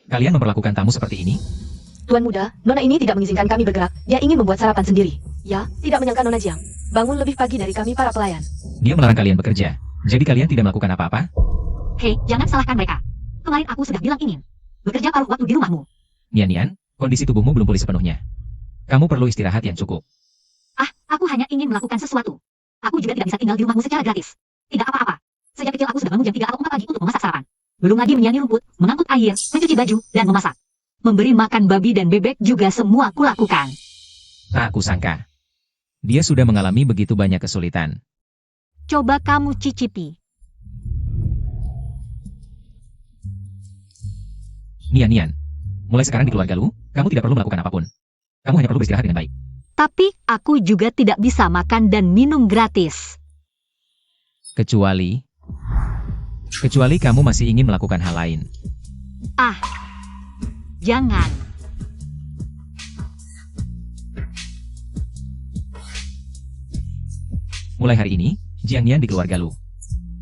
Kalian memperlakukan tamu seperti ini? Tuan muda, Nona ini tidak mengizinkan kami bergerak. Dia ingin membuat sarapan sendiri. Ya, tidak menyangka Nona Jiang. Bangun lebih pagi dari kami para pelayan. Dia melarang kalian bekerja. Jadi kalian tidak melakukan apa-apa? Hei, jangan salahkan mereka. Kemarin aku sudah bilang ingin bekerja paruh waktu di rumahmu. Nian, Kondisi tubuhmu belum pulih sepenuhnya. Kamu perlu istirahat yang cukup. Ah, aku hanya ingin melakukan sesuatu. Aku juga tidak bisa tinggal di rumahmu secara gratis. Tidak apa-apa. Sejak kecil aku sudah bangun jam 3 atau 4 pagi untuk memasak sarapan. Belum lagi menyiangi rumput, mengangkut air, mencuci baju, dan memasak. Memberi makan babi dan bebek juga semua kulakukan. Tak kusangka. Dia sudah mengalami begitu banyak kesulitan. Coba kamu cicipi. Nian, mulai sekarang di keluarga lu, kamu tidak perlu melakukan apapun. Kamu hanya perlu beristirahat dengan baik. Tapi aku juga tidak bisa makan dan minum gratis. Kecuali kamu masih ingin melakukan hal lain. Ah, jangan. Mulai hari ini, Jiang Nian di keluarga lu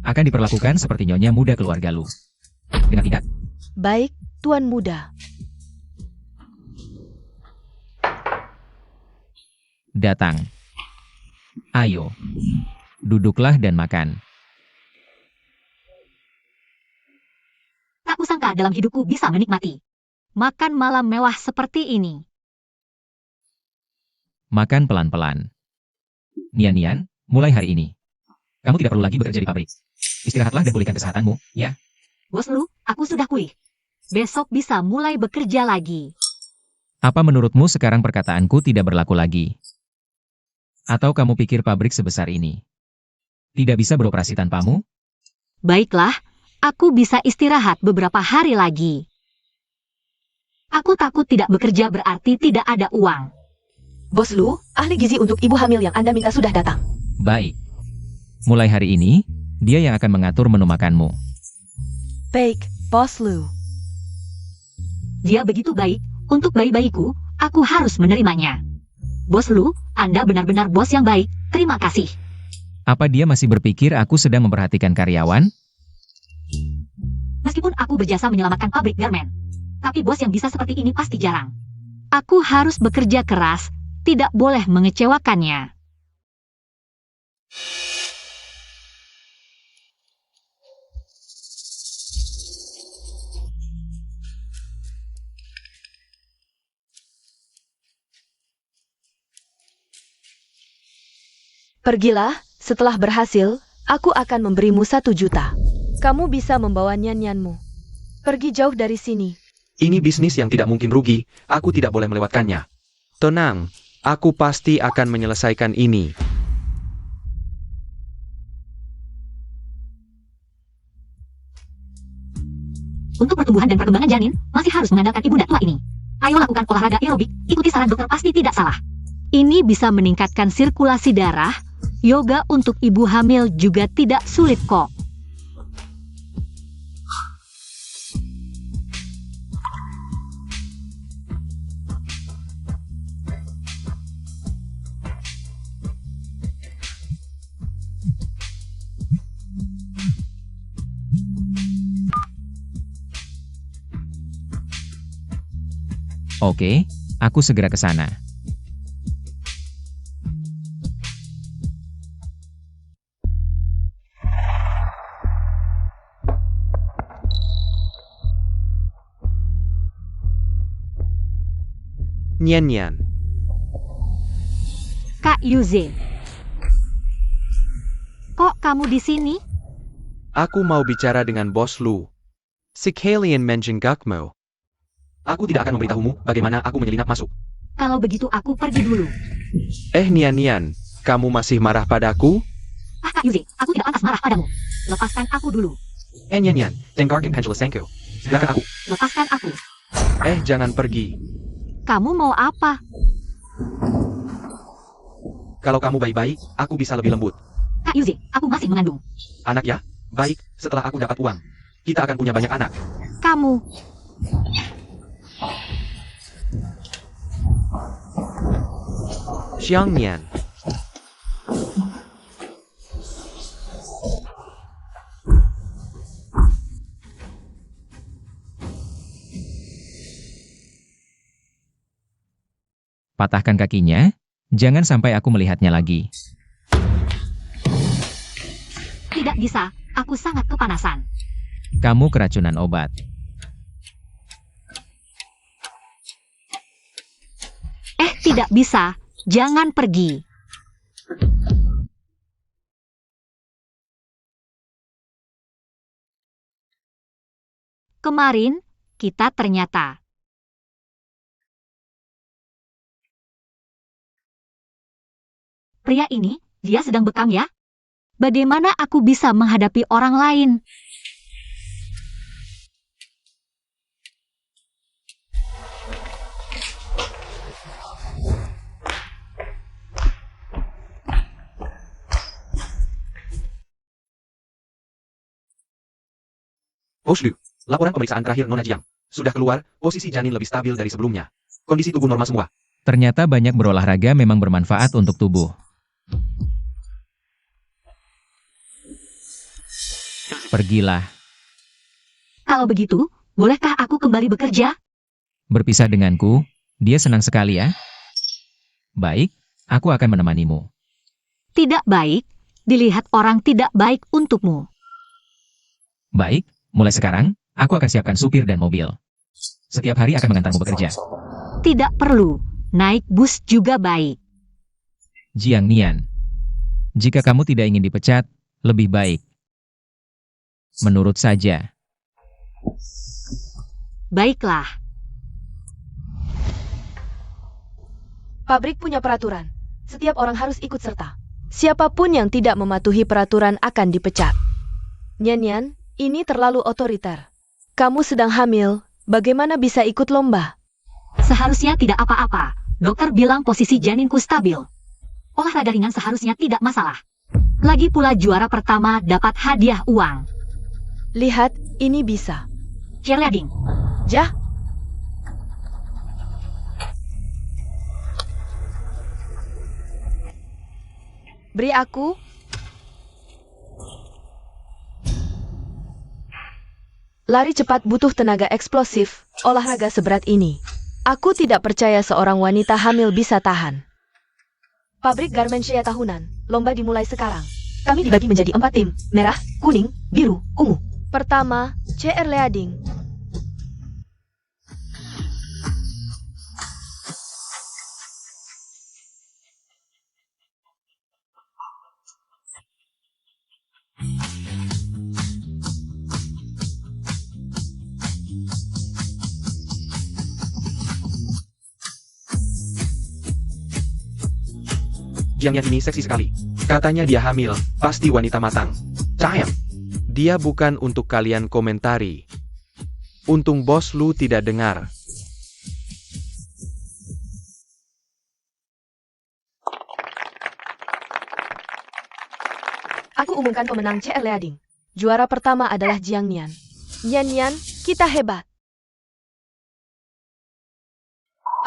akan diperlakukan seperti nyonya muda keluarga lu. Dengan tidak. Baik, Tuan Muda. Datang. Ayo. Duduklah dan makan. Tak kusangka dalam hidupku bisa menikmati makan malam mewah seperti ini. Makan pelan-pelan. Nian, mulai hari ini. Kamu tidak perlu lagi bekerja di pabrik. Istirahatlah dan pulihkan kesehatanmu, ya. Bos Lu, aku sudah pulih. Besok bisa mulai bekerja lagi. Apa menurutmu sekarang perkataanku tidak berlaku lagi? Atau kamu pikir pabrik sebesar ini tidak bisa beroperasi tanpamu? Baiklah, aku bisa istirahat beberapa hari lagi. Aku takut tidak bekerja berarti tidak ada uang. Bos Lu, ahli gizi untuk ibu hamil yang Anda minta sudah datang. Baik. Mulai hari ini, dia yang akan mengatur menu makanmu. Baik, Bos Lu. Dia begitu baik, untuk bayi-bayiku, aku harus menerimanya. Bos Lu, Anda benar-benar bos yang baik, terima kasih. Apa dia masih berpikir aku sedang memperhatikan karyawan? Meskipun aku berjasa menyelamatkan pabrik garmen, tapi bos yang bisa seperti ini pasti jarang. Aku harus bekerja keras, tidak boleh mengecewakannya. Pergilah, setelah berhasil, aku akan memberimu 1 juta. Kamu bisa membawa nyanyianmu. Pergi jauh dari sini. Ini bisnis yang tidak mungkin rugi, aku tidak boleh melewatkannya. Tenang, aku pasti akan menyelesaikan ini. Untuk pertumbuhan dan perkembangan janin, masih harus mengandalkan ibunda tua ini. Ayo lakukan olahraga aerobik, ikuti saran dokter pasti tidak salah. Ini bisa meningkatkan sirkulasi darah. Yoga untuk ibu hamil juga tidak sulit kok. Oke, aku segera ke sana. Nian. Kak Yuze. Kok kamu di sini? Aku mau bicara dengan Bos Lu. Sekalian menjenggakmu. Aku tidak akan memberitahumu bagaimana aku menyelinap masuk. Kalau begitu aku pergi dulu. Nian, kamu masih marah padaku? Ah Kak Yuze, aku tidak pantas marah padamu. Lepaskan aku dulu. Nian, dengarkan penjelasanku. Silakan aku. Lepaskan aku. Jangan pergi. Kamu mau apa? Kalau kamu baik-baik, aku bisa lebih lembut. Kak Yuze, aku masih mengandung. Anak ya? Baik, setelah aku dapat uang, kita akan punya banyak anak. Kamu. Xiang Nian. Patahkan kakinya, jangan sampai aku melihatnya lagi. Tidak bisa, aku sangat kepanasan. Kamu keracunan obat. Tidak bisa, jangan pergi. Kemarin, kita ternyata. Pria ini, dia sedang bekam ya? Bagaimana aku bisa menghadapi orang lain? Bos Lu, laporan pemeriksaan terakhir Nona Jiang. Sudah keluar, posisi janin lebih stabil dari sebelumnya. Kondisi tubuh normal semua. Ternyata banyak berolahraga memang bermanfaat untuk tubuh. Pergilah. Kalau begitu, bolehkah aku kembali bekerja? Berpisah denganku, dia senang sekali ya. Baik, aku akan menemanimu. Tidak baik, dilihat orang tidak baik untukmu. Baik, mulai sekarang, aku akan siapkan supir dan mobil. Setiap hari akan mengantarmu bekerja. Tidak perlu, naik bus juga baik. Jiang Nian. Jika kamu tidak ingin dipecat, lebih baik. Menurut saja. Baiklah. Pabrik punya peraturan. Setiap orang harus ikut serta. Siapapun yang tidak mematuhi peraturan akan dipecat. Nyan, ini terlalu otoriter. Kamu sedang hamil, bagaimana bisa ikut lomba? Seharusnya tidak apa-apa. Dokter bilang posisi janinku stabil. Olahraga ringan seharusnya tidak masalah. Lagi pula juara pertama dapat hadiah uang. Lihat, ini bisa. Cheerleading. Jah. Beri aku. Lari cepat butuh tenaga eksplosif, olahraga seberat ini. Aku tidak percaya seorang wanita hamil bisa tahan. Pabrik Garmensia tahunan, lomba dimulai sekarang. Kami dibagi menjadi 4 tim, merah, kuning, biru, ungu. Pertama, cheerleading. Jiang Yan ini seksi sekali. Katanya dia hamil, pasti wanita matang. Cahaya. Dia bukan untuk kalian komentari. Untung Bos Lu tidak dengar. Aku umumkan pemenang cheerleading. Juara pertama adalah Jiang Nian. Nian, kita hebat.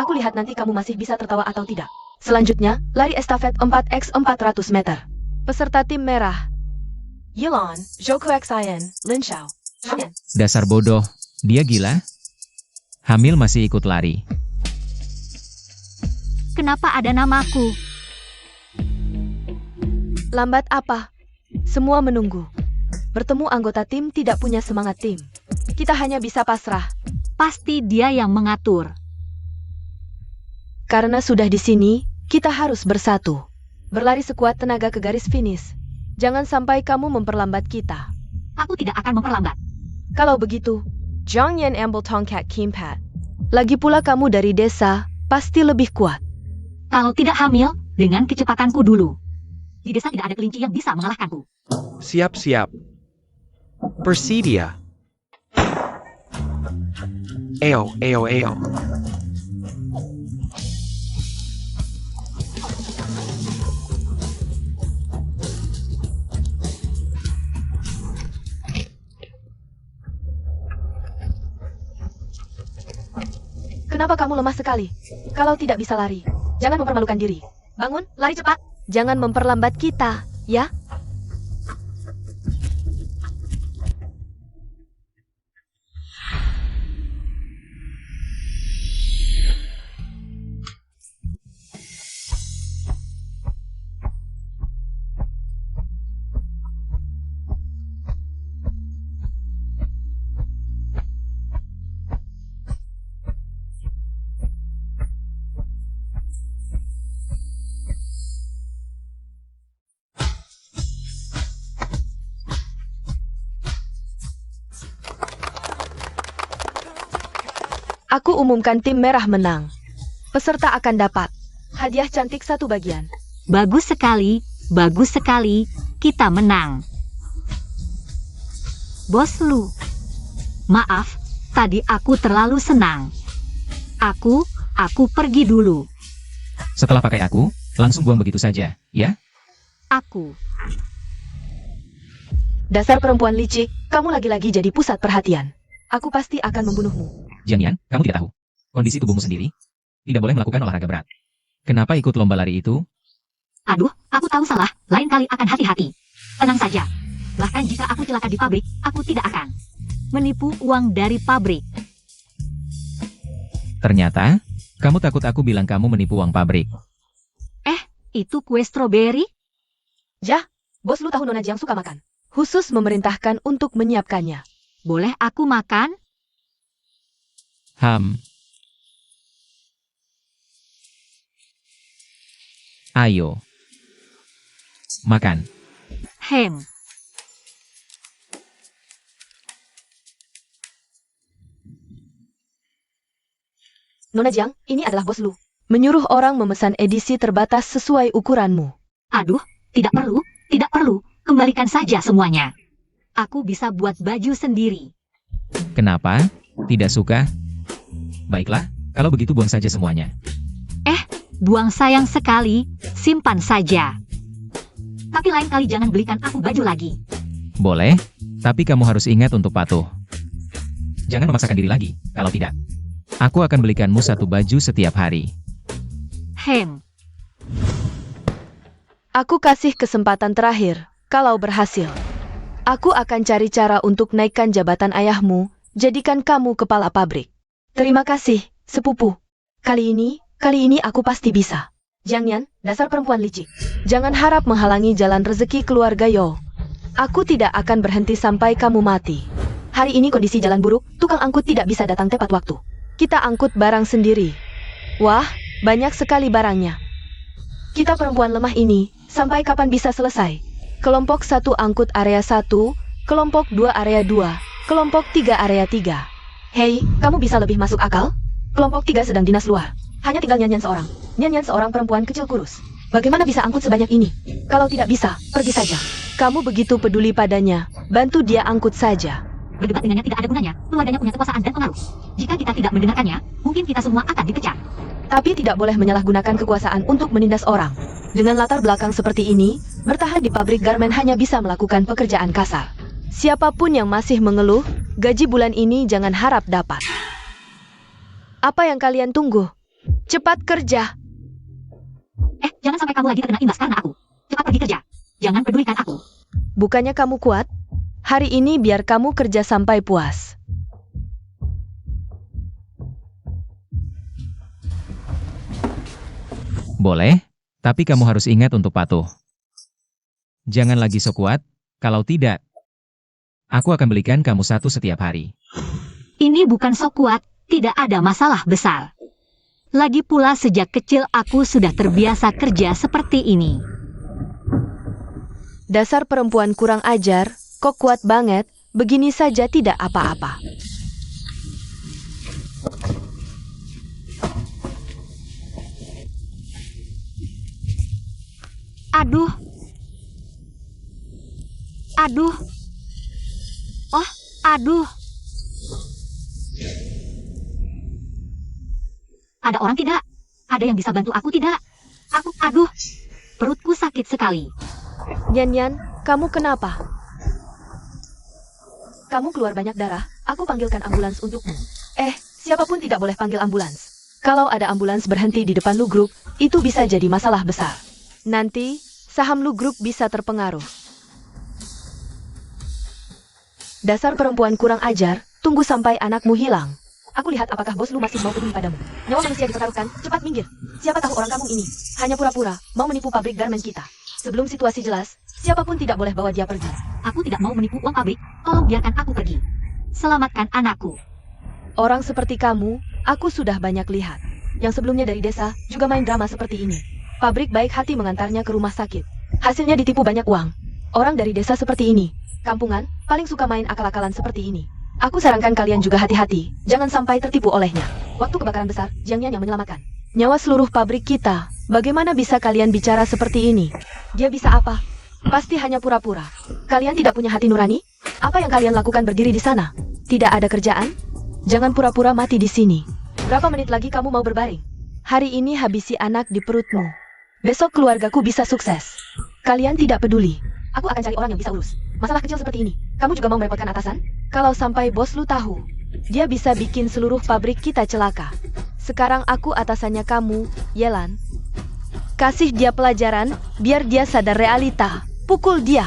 Aku lihat nanti kamu masih bisa tertawa atau tidak. Selanjutnya, lari estafet 4x400 meter. Peserta tim merah. Yilon, Zhou Xian, Lin Xiao. Dasar bodoh, dia gila? Hamil masih ikut lari. Kenapa ada namaku? Lambat apa? Semua menunggu. Bertemu anggota tim tidak punya semangat tim. Kita hanya bisa pasrah. Pasti dia yang mengatur. Karena sudah di sini, kita harus bersatu. Berlari sekuat tenaga ke garis finish. Jangan sampai kamu memperlambat kita. Aku tidak akan memperlambat. Kalau begitu, Zhang Yan ambil tongkat Kimpat. Lagi pula kamu dari desa, pasti lebih kuat. Kalau tidak hamil, dengan kecepatanku dulu. Di desa tidak ada kelinci yang bisa mengalahkanku. Siap-siap. Persidia. Eo. Kenapa kamu lemah sekali? Kalau tidak bisa lari, jangan mempermalukan diri. Bangun, lari cepat. Jangan memperlambat kita, ya? Aku umumkan tim merah menang. Peserta akan dapat hadiah cantik 1 bagian. Bagus sekali, kita menang. Bos Lu, maaf, tadi aku terlalu senang. Aku pergi dulu. Setelah pakai aku, langsung buang begitu saja, ya? Aku. Dasar perempuan licik, kamu lagi-lagi jadi pusat perhatian. Aku pasti akan membunuhmu. Jiang Yan, kamu tidak tahu kondisi tubuhmu sendiri. Tidak boleh melakukan olahraga berat. Kenapa ikut lomba lari itu? Aduh, aku tahu salah. Lain kali akan hati-hati. Tenang saja. Bahkan jika aku celaka di pabrik, aku tidak akan menipu uang dari pabrik. Ternyata, kamu takut aku bilang kamu menipu uang pabrik. Itu kue stroberi? Jah, bos Lu tahu Nona Jiang suka makan. Khusus memerintahkan untuk menyiapkannya. Boleh aku makan? Ayo. Makan. Hem. Nona Jiang, ini adalah bos Lu. Menyuruh orang memesan edisi terbatas sesuai ukuranmu. Aduh, tidak perlu. Kembalikan saja semuanya. Aku bisa buat baju sendiri. Kenapa? Tidak suka? Baiklah, kalau begitu buang saja semuanya. Buang sayang sekali, simpan saja. Tapi lain kali jangan belikan aku baju lagi. Boleh, tapi kamu harus ingat untuk patuh. Jangan memaksakan diri lagi, kalau tidak. Aku akan belikanmu 1 baju setiap hari. Hem. Aku kasih kesempatan terakhir. Kalau berhasil, aku akan cari cara untuk naikkan jabatan ayahmu, jadikan kamu kepala pabrik. Terima kasih, sepupu. Kali ini aku pasti bisa. Jiang Yan, dasar perempuan licik. Jangan harap menghalangi jalan rezeki keluarga Yo. Aku tidak akan berhenti sampai kamu mati. Hari ini kondisi jalan buruk, tukang angkut tidak bisa datang tepat waktu. Kita angkut barang sendiri. Wah, banyak sekali barangnya. Kita perempuan lemah ini, sampai kapan bisa selesai? Kelompok 1 angkut area 1, kelompok 2 area 2, kelompok 3 area 3. Hei, kamu bisa lebih masuk akal? Kelompok 3 sedang dinas luar. Hanya tinggal Nyanyan seorang. Nyanyan seorang perempuan kecil kurus. Bagaimana bisa angkut sebanyak ini? Kalau tidak bisa, pergi saja. Kamu begitu peduli padanya, bantu dia angkut saja. Berdebat dengannya tidak ada gunanya. Keluarganya punya kekuasaan dan pengaruh. Jika kita tidak mendengarkannya, mungkin kita semua akan dipecat. Tapi tidak boleh menyalahgunakan kekuasaan untuk menindas orang. Dengan latar belakang seperti ini, bertahan di pabrik garmen hanya bisa melakukan pekerjaan kasar. Siapapun yang masih mengeluh, gaji bulan ini jangan harap dapat. Apa yang kalian tunggu? Cepat kerja. Jangan sampai kamu lagi terkena imbas karena aku. Cepat pergi kerja. Jangan pedulikan aku. Bukannya kamu kuat? Hari ini biar kamu kerja sampai puas. Boleh, tapi kamu harus ingat untuk patuh. Jangan lagi sok kuat, kalau tidak, aku akan belikan kamu 1 setiap hari. Ini bukan sok kuat, tidak ada masalah besar. Lagi pula sejak kecil aku sudah terbiasa kerja seperti ini. Dasar perempuan kurang ajar, kok kuat banget, begini saja tidak apa-apa. Aduh. Oh, aduh. Ada orang tidak? Ada yang bisa bantu aku tidak? Aduh. Perutku sakit sekali. Nyanyan, kamu kenapa? Kamu keluar banyak darah, aku panggilkan ambulans untukmu. Siapapun tidak boleh panggil ambulans. Kalau ada ambulans berhenti di depan Lu Group, itu bisa jadi masalah besar. Nanti, saham Lu Group bisa terpengaruh. Dasar perempuan kurang ajar, tunggu sampai anakmu hilang. Aku lihat apakah bos Lu masih mau peduli padamu. Nyawa manusia dipertaruhkan, cepat minggir. Siapa tahu orang kampung ini hanya pura-pura mau menipu pabrik garmen kita. Sebelum situasi jelas, siapapun tidak boleh bawa dia pergi. Aku tidak mau menipu uang pabrik, tolong biarkan aku pergi. Selamatkan anakku. Orang seperti kamu, aku sudah banyak lihat. Yang sebelumnya dari desa, juga main drama seperti ini. Pabrik baik hati mengantarnya ke rumah sakit. Hasilnya ditipu banyak uang. Orang dari desa seperti ini, kampungan, paling suka main akal-akalan seperti ini. Aku sarankan kalian juga hati-hati, jangan sampai tertipu olehnya. Waktu kebakaran besar, Jiang Yan yang menyelamatkan nyawa seluruh pabrik kita. Bagaimana bisa kalian bicara seperti ini? Dia bisa apa? Pasti hanya pura-pura. Kalian tidak punya hati nurani? Apa yang kalian lakukan berdiri di sana? Tidak ada kerjaan? Jangan pura-pura mati di sini. Berapa menit lagi kamu mau berbaring? Hari ini habisi anak di perutmu. Besok keluargaku bisa sukses. Kalian tidak peduli. Aku akan cari orang yang bisa urus masalah kecil seperti ini. Kamu juga mau merepotkan atasan? Kalau sampai bos lu tahu, dia bisa bikin seluruh pabrik kita celaka. Sekarang aku atasannya kamu, Yelan. Kasih dia pelajaran, biar dia sadar realita. Pukul dia.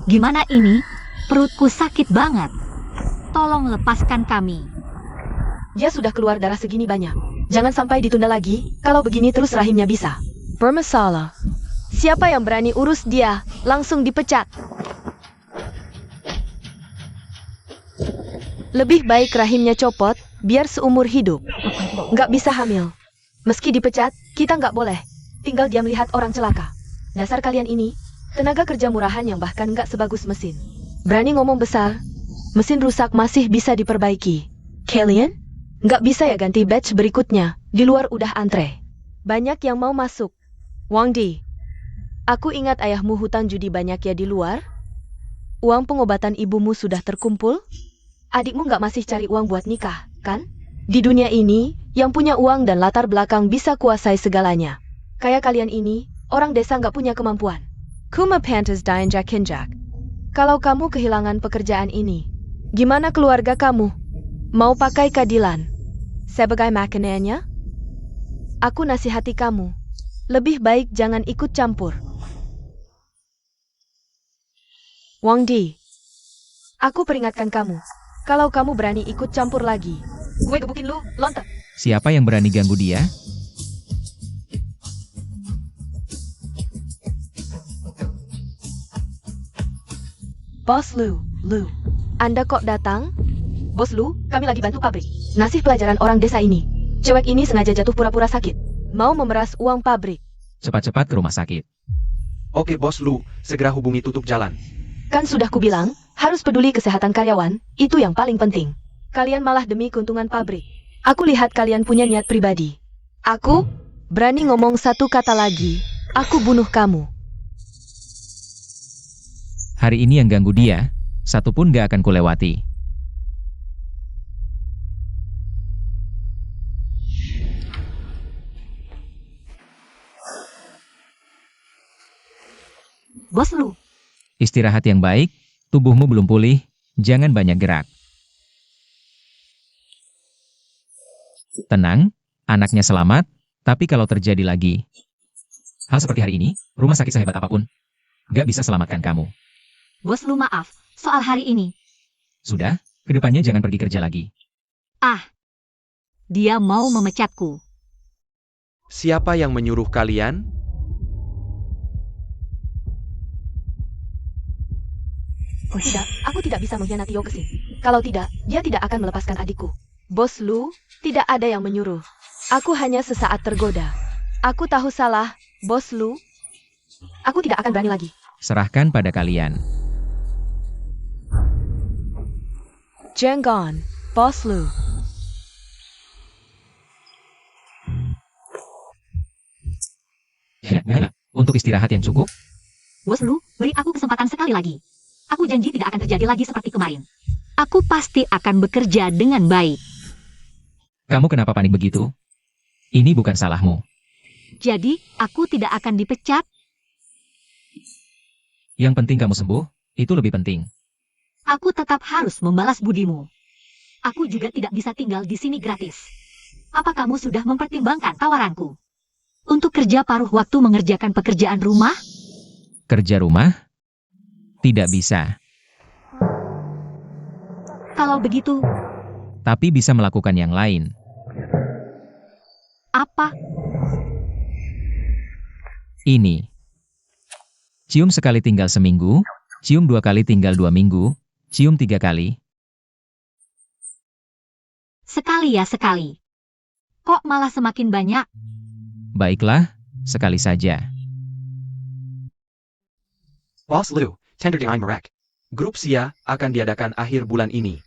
Gimana ini? Perutku sakit banget. Tolong lepaskan kami. Dia sudah keluar darah segini banyak. Jangan sampai ditunda lagi, kalau begini terus rahimnya bisa bermasalah. Siapa yang berani urus dia, langsung dipecat. Lebih baik rahimnya copot, biar seumur hidup. Nggak bisa hamil. Meski dipecat, kita nggak boleh tinggal diam lihat orang celaka. Dasar kalian ini, tenaga kerja murahan yang bahkan nggak sebagus mesin. Berani ngomong besar, mesin rusak masih bisa diperbaiki. Kalian? Nggak bisa ya ganti batch berikutnya, di luar udah antre. Banyak yang mau masuk. Wang Di, aku ingat ayahmu hutang judi banyak ya di luar? Uang pengobatan ibumu sudah terkumpul? Adikmu nggak masih cari uang buat nikah, kan? Di dunia ini, yang punya uang dan latar belakang bisa kuasai segalanya. Kayak kalian ini, orang desa nggak punya kemampuan. Kuma pantas dainjak hinjak. Kalau kamu kehilangan pekerjaan ini, gimana keluarga kamu? Mau pakai keadilan? Sebagai makanannya? Aku nasihati kamu. Lebih baik jangan ikut campur. Wang Di, aku peringatkan kamu. Kalau kamu berani ikut campur lagi, gue gebukin lu, lontar. Siapa yang berani ganggu dia? Bos Lu. Anda kok datang? Bos Lu, kami lagi bantu pabrik. Ngasih pelajaran orang desa ini. Cewek ini sengaja jatuh pura-pura sakit. Mau memeras uang pabrik. Cepat-cepat ke rumah sakit. Oke bos Lu, segera hubungi tutup jalan. Kan sudah kubilang, harus peduli kesehatan karyawan, itu yang paling penting. Kalian malah demi keuntungan pabrik. Aku lihat kalian punya niat pribadi. Aku, berani ngomong satu kata lagi, aku bunuh kamu. Hari ini yang ganggu dia, satu pun gak akan kulewati. Bos Lu, Istirahat yang baik, tubuhmu belum pulih, jangan banyak gerak. Tenang, anaknya selamat, tapi kalau terjadi lagi hal seperti hari ini, rumah sakit sehebat apapun gak bisa selamatkan kamu. Bos Lu maaf, soal hari ini. Sudah, kedepannya jangan pergi kerja lagi. Dia mau memecatku. Siapa yang menyuruh kalian? Tidak, aku tidak bisa mengkhianati Yokesin. Kalau tidak, dia tidak akan melepaskan adikku. Bos Lu, tidak ada yang menyuruh. Aku hanya sesaat tergoda. Aku tahu salah, Bos Lu. Aku tidak akan berani lagi. Serahkan pada kalian. Jenggon, Bos Lu. Untuk istirahat yang cukup, Bos Lu, beri aku kesempatan sekali lagi. Aku janji tidak akan terjadi lagi seperti kemarin. Aku pasti akan bekerja dengan baik. kamu kenapa panik begitu? Ini bukan salahmu. Jadi, aku tidak akan dipecat. Yang penting kamu sembuh, itu lebih penting. Aku tetap harus membalas budimu. Aku juga tidak bisa tinggal di sini gratis. Apa kamu sudah mempertimbangkan tawaranku? Untuk kerja paruh waktu mengerjakan pekerjaan rumah? Kerja rumah? Tidak bisa, Kalau begitu, tapi bisa melakukan yang lain. apa? Ini. Cium sekali tinggal seminggu, cium 2 kali tinggal 2 minggu, cium 3 kali. Sekali ya sekali. Kok malah semakin banyak? Baiklah, sekali saja. Boss Lu, tender di Marek. Grup SIA akan diadakan akhir bulan ini.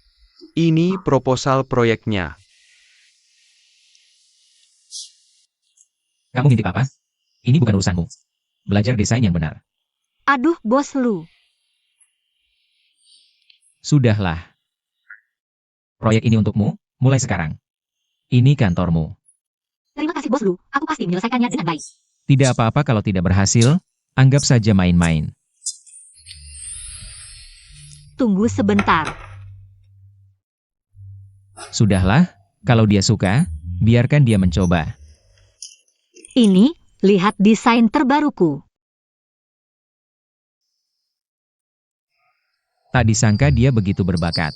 Ini proposal proyeknya. Kamu ngintip apa? Ini bukan urusanmu. Belajar desain yang benar. Aduh, bos Lu. Sudahlah. Proyek ini untukmu, mulai sekarang. Ini kantormu. Terima kasih bos Lu, aku pasti menyelesaikannya dengan baik. Tidak apa-apa kalau tidak berhasil, anggap saja main-main. Tunggu sebentar. Sudahlah, kalau dia suka, biarkan dia mencoba. Ini, lihat desain terbaruku. Tak disangka dia begitu berbakat.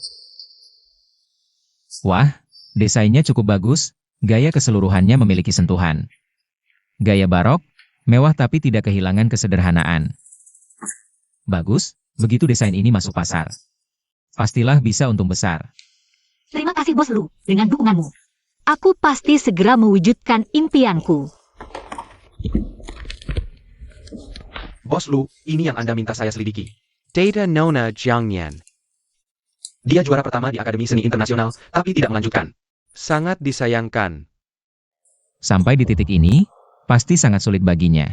Wah, desainnya cukup bagus, gaya keseluruhannya memiliki sentuhan. Gaya barok, mewah tapi tidak kehilangan kesederhanaan. Bagus, begitu desain ini masuk pasar. Pastilah bisa untung besar. Terima kasih bos Lu, dengan dukunganmu. Aku pasti segera mewujudkan impianku. Bos Lu, ini yang Anda minta saya selidiki. Data Nona Jiangyan. Dia juara pertama di Akademi Seni Internasional, tapi tidak melanjutkan. Sangat disayangkan. Sampai di titik ini, pasti sangat sulit baginya.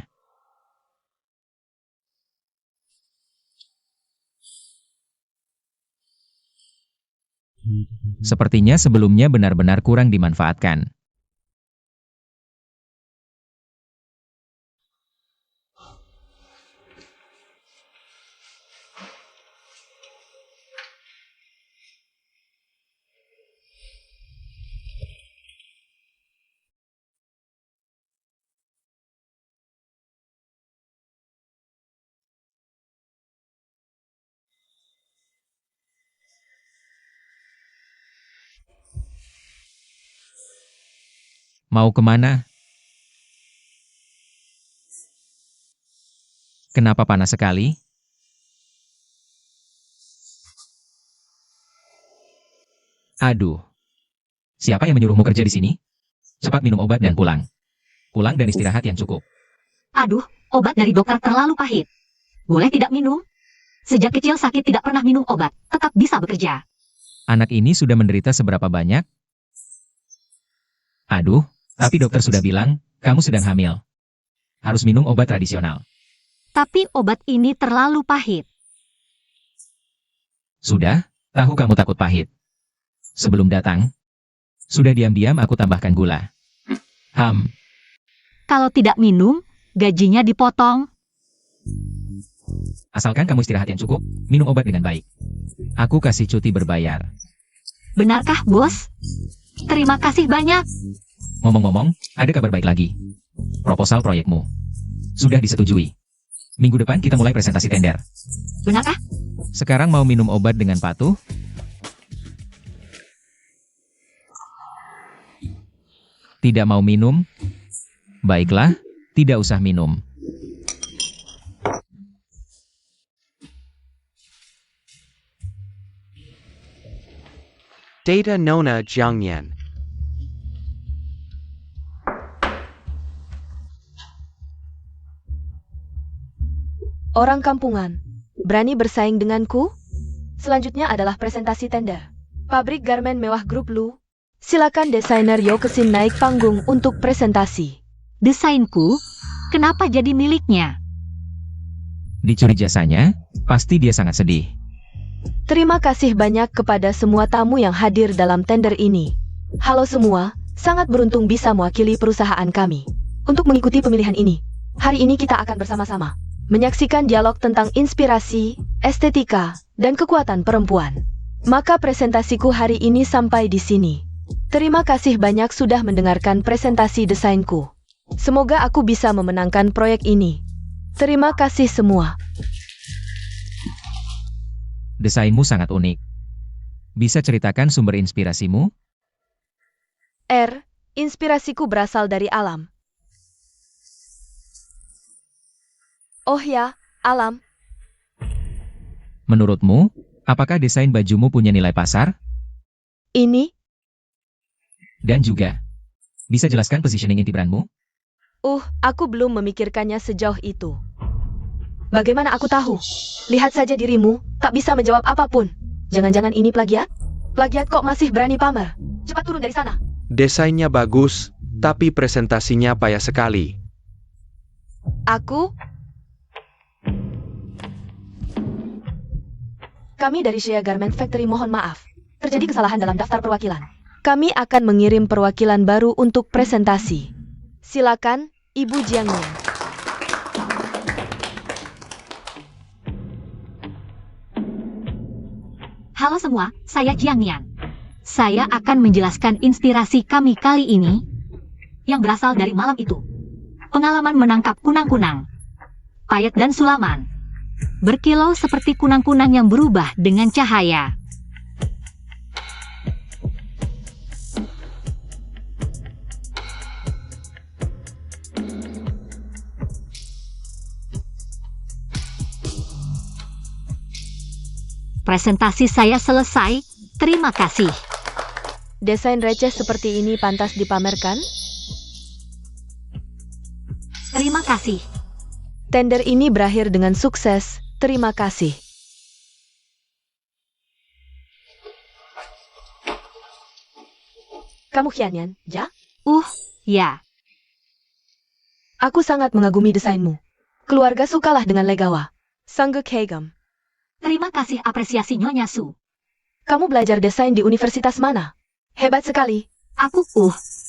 Sepertinya sebelumnya benar-benar kurang dimanfaatkan. Mau kemana? Kenapa panas sekali? Aduh. Siapa yang menyuruhmu kerja di sini? Cepat minum obat dan pulang. Pulang dan istirahat yang cukup. Aduh, obat dari dokter terlalu pahit. Boleh tidak minum? Sejak kecil sakit tidak pernah minum obat, tetap bisa bekerja. Anak ini sudah menderita seberapa banyak? Aduh, tapi dokter sudah bilang, kamu sedang hamil. Harus minum obat tradisional. Tapi obat ini terlalu pahit. Sudah, tahu kamu takut pahit. Sebelum datang, sudah diam-diam aku tambahkan gula. Kalau tidak minum, gajinya dipotong. Asalkan kamu istirahat yang cukup, minum obat dengan baik. Aku kasih cuti berbayar. Benarkah, bos? Terima kasih banyak. Ngomong-ngomong, ada kabar baik lagi. Proposal proyekmu sudah disetujui. Minggu depan kita mulai presentasi tender. Benarkah? Sekarang mau minum obat dengan patuh? Tidak mau minum? Baiklah, tidak usah minum. Data Nona Jiangyan. Orang kampungan, berani bersaing denganku? Selanjutnya adalah presentasi tender. Pabrik garmen mewah Grup Lu. Silakan desainer Yokesin naik panggung untuk presentasi. Desainku? Kenapa jadi miliknya? Dicuri jasanya, pasti dia sangat sedih. Terima kasih banyak kepada semua tamu yang hadir dalam tender ini. Halo semua, sangat beruntung bisa mewakili perusahaan kami. Untuk mengikuti pemilihan ini, hari ini kita akan bersama-sama menyaksikan dialog tentang inspirasi, estetika, dan kekuatan perempuan. Maka presentasiku hari ini sampai di sini. Terima kasih banyak sudah mendengarkan presentasi desainku. Semoga aku bisa memenangkan proyek ini. Terima kasih semua. Desainmu sangat unik. Bisa ceritakan sumber inspirasimu? Inspirasiku berasal dari alam. Oh ya, alam. Menurutmu, apakah desain bajumu punya nilai pasar? Ini, Dan juga, bisa jelaskan positioning inti brandmu? aku belum memikirkannya sejauh itu. Bagaimana aku tahu? Lihat saja dirimu, tak bisa menjawab apapun. Jangan-jangan ini plagiat? Plagiat kok masih berani pamer? Cepat turun dari sana. Desainnya bagus, tapi presentasinya payah sekali. Kami dari Shea Garment Factory mohon maaf. Terjadi kesalahan dalam daftar perwakilan. Kami akan mengirim perwakilan baru untuk presentasi. Silakan, Ibu Jiang Nian. Halo semua, saya Jiang Nian. Saya akan menjelaskan inspirasi kami kali ini yang berasal dari malam itu. Pengalaman menangkap kunang-kunang, payet dan sulaman. Berkilau seperti kunang-kunang yang berubah dengan cahaya. Presentasi saya selesai. Terima kasih. Desain receh seperti ini pantas dipamerkan? Terima kasih. Tender ini berakhir dengan sukses. Terima kasih. Kamu Qianyan, ja? Ya. Aku sangat mengagumi desainmu. Keluarga sukalah dengan legawa. Sangguk Hegam. Terima kasih apresiasi Nyonya Su. Kamu belajar desain di universitas mana? Hebat sekali.